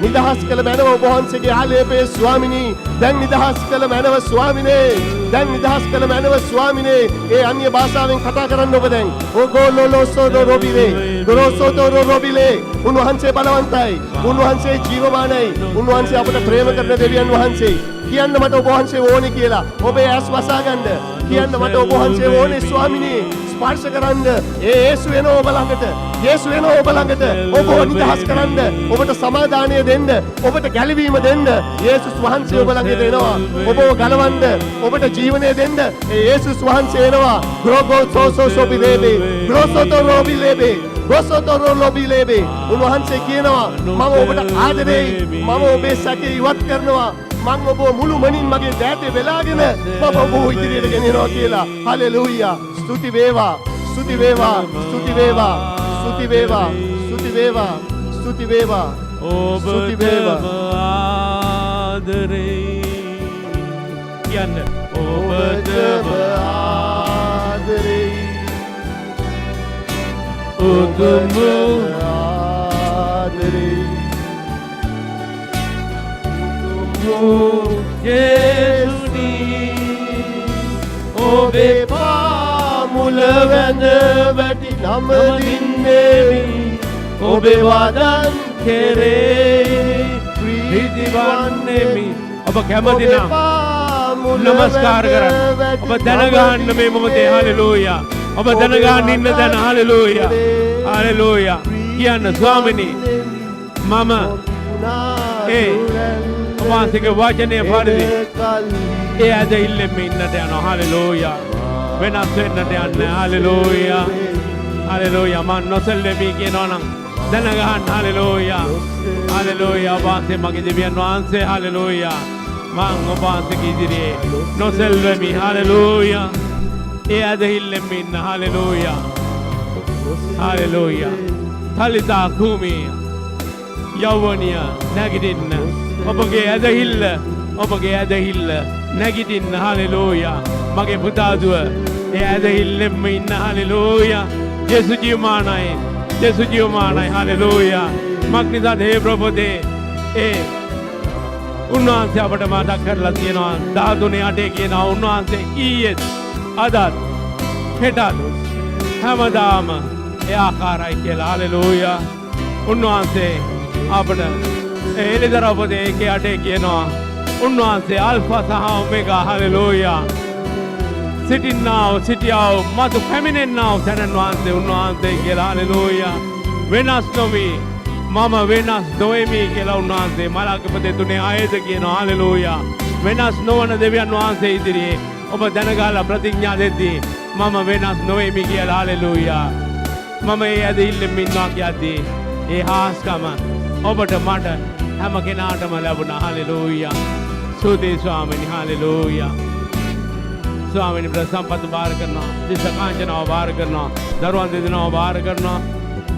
නිදහස් කළ මැනව ඔබ වහන්සේගේ ආලේපය ස්වාමිනී දැන් නිදහස් කළ මැනව ස්වාමිනේ දැන් නිදහස් කළ මැනව ස්වාමිනේ ඒ අන්‍ය භාෂාවෙන් කතා කරන්න ඔබ දැන් ඕගෝලෝසෝදෝ රොබිලේ ගොරෝසෝදෝ රොබිලේ උන්වහන්සේ බලවන්තයි උන්වහන්සේ ජීවමානයි උන්වහන්සේ අපට ප්‍රේම කරන දෙවියන් වහන්සේ කියන්න මට ඔබ වහන්සේ ඕනේ කියලා ඔබේ ඇස් වසා ගන්න කියන්න මට ඔබ වහන්සේ ඕනේ ස්වාමිනේ ස්පර්ශ කරන්න ඒ යේසු එනවා ඔබ ළඟට යේසු එනවා ඔබ ළඟට ඔබ නිදහස් කරන්න ඔබට සමාදානය දෙන්න ඔබට ගැලවීම දෙන්න යේසුස් වහන්සේ ඔබ ළඟට එනවා ඔබව ගලවන්න ඔබට ජීවනය දෙන්න ඒ යේසුස් වහන්සේ එනවා ග්‍රෝගෝසෝසෝබිලේබේ ග්‍රෝසෝතෝරෝබිලේබේ ග්‍රෝසෝතෝරෝබිලේබේ උන්වහන්සේ කියනවා මම ඔබට ආදරෙයි මම ඔබේ සැකේ ඉවත් කරනවා මම ඔබ මුළු මනින් මගේ දෑතේ වෙලාගෙන මම ඔබ ඉදිරියට ගෙනියනවා කියලා හලෙලූයා ස්තුති වේවා ස්තුති වේවා ස්තුති වේවා ස්තුති වේවා ස්තුති වේවා ස්තුති වේවා ස්තුති වේවා ආදරේ කියන්න ඔබට ආදරේ උතුම් ආදරේ යේසුනි ඔබේ පාමුල වැඳ වැටි නමදින්නේමි ඔබේ වදන් කෙරේ ප්‍රීතිවන්නෙමි ඔබ කැමති නම් නමස්කාර කරන්න ඔබ දැනගන්න මේ මොහොතේ හලෙලූයා ඔබ දැනගන්න ඉන්න දැන හලෙලූයා හලෙලූයා කියන්න ස්වාමිනී මම ඒ ඔබවහන්සේගේ වචනය පරිදි ඒ ඇදහිල්ලෙම ඉන්නට යනවා හලෙලූයා වෙනස් වෙන්නට යන්නේ හලෙලූයා හලෙලූයා මම නොසෙල්වෙමි කියනවා නම් දැනගන්න හලෙලූයා හලෙලූයා ඔබවහන්සේ මගේ දෙවියන් වහන්සේ හලෙලූයා මම ඔබවහන්සේගේ ඉදිරියේ නොසෙල්වෙමි හලෙලූයා ඒ ඇදහිල්ලෙම ඉන්න හලෙලූයා හලෙලූයා තලිතා කුමී යෞවනිය නැගිටින්න ඔබගේ ඇදහිල්ල නැගිටින්න හලෙලූයා මගේ පුතාදුව ඒ ඇදහිල්ලෙම ඉන්න හලෙලූයා යේසු ජීවමානයි හලෙලූයා මක්නිසාද හේ ප්‍රභුදේ ඒ උන්වහන්සේ අපට මතක් කරලා තියෙනවා 13:8 කියනවා උන්වහන්සේ ඊයේත් අදත් හෙටත් හැමදාම ඒ ආකාරයි කියලා හලෙලූයා උන්වහන්සේ අපට එළිදරව් පොතේ 1:8 කියනවා උන්වහන්සේ අල්ෆා සහ ඔමෙගා හලෙලූයා සිටින්නාව සිටියාව මතු පැමිණෙන්නාව සැනන් වහන්සේ උන්වහන්සේ කියලා හලෙලූයා වෙනස් නොවී මම වෙනස් නොවෙමි කියලා උන්වහන්සේ මලාක පොතේ 3:6 කියනවා හලෙලූයා වෙනස් නොවන දෙවියන් වහන්සේ ඉදිරියේ ඔබ දැනගලා ප්‍රතිඥා දෙද්දී මම වෙනස් නොවෙමි කියලා හලෙලූයා මම ඒ ඇදහිල්ලෙන් ඉන්නවා කියද්දී ඒ හාස්කම ඔබට මට හැම කෙනාටම ලැබුණා හලෙලූයා සුදී ස්වාමීනි හලෙලූයා ස්වාමීනි ප්‍රසම්පත බාර කරනවා දිස කාංචනාව බාර කරනවා දරුවන් දෙදෙනාව බාර කරනවා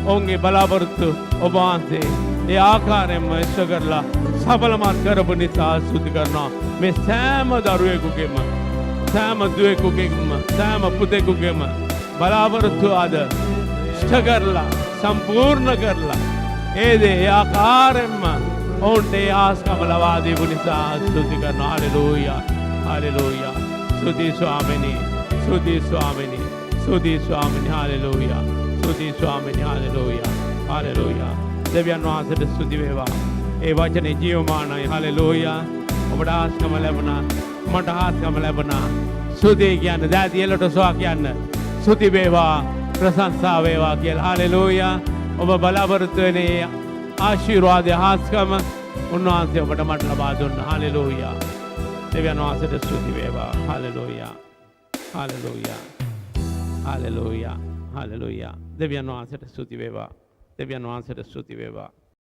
ඔවුන්ගේ බලාපොරොත්තු ඔබ වහන්සේ ඒ ආකාරයෙන්ම ඉෂ්ට කරලා සඵලමත් කරපු නිසා ස්තුති කරනවා මේ සෑම දරුවෙකුගේම සෑම දුවෙකුගේම සෑම පුතෙකුගේම බලාපොරොත්තු අද ඉෂ්ට කරලා සම්පූර්ණ කරලා ඒ දේ ආකාරයෙන්ම ඔවුන්ට ඒ ආස්කම ලබා දීපු නිසා ස්තුති කරනවා හලෙලූයා හලෙලූයා ස්තුති ස්වාමිනී හලෙලූයා ස්තුති ස්වාමිනී හලෙලූයා හලෙලූයා දෙවියන් වහන්සේට ස්තුති වේවා ඒ වචනේ ජීවමානයි හලෙලූයා ඔබට ආස්කම ලැබුණා මට ආස්කම ලැබුණා ස්තුති කියන්න දෑති එලට සොවා කියන්න ස්තුති වේවා ප්‍රශංසා වේවා කියලා. හalleluya. ඔබ බලාපොරොත්තු වෙන ආශිර්වාදය හාස්කම උන්වහන්සේ ඔබට මට ලබා දුන්නා. හalleluya. දෙවියන් වහන්සේට ස්තුති වේවා. හalleluya. හalleluya. හalleluya. හalleluya. දෙවියන් වහන්සේට ස්තුති වේවා. දෙවියන් වහන්සේට ස්තුති වේවා.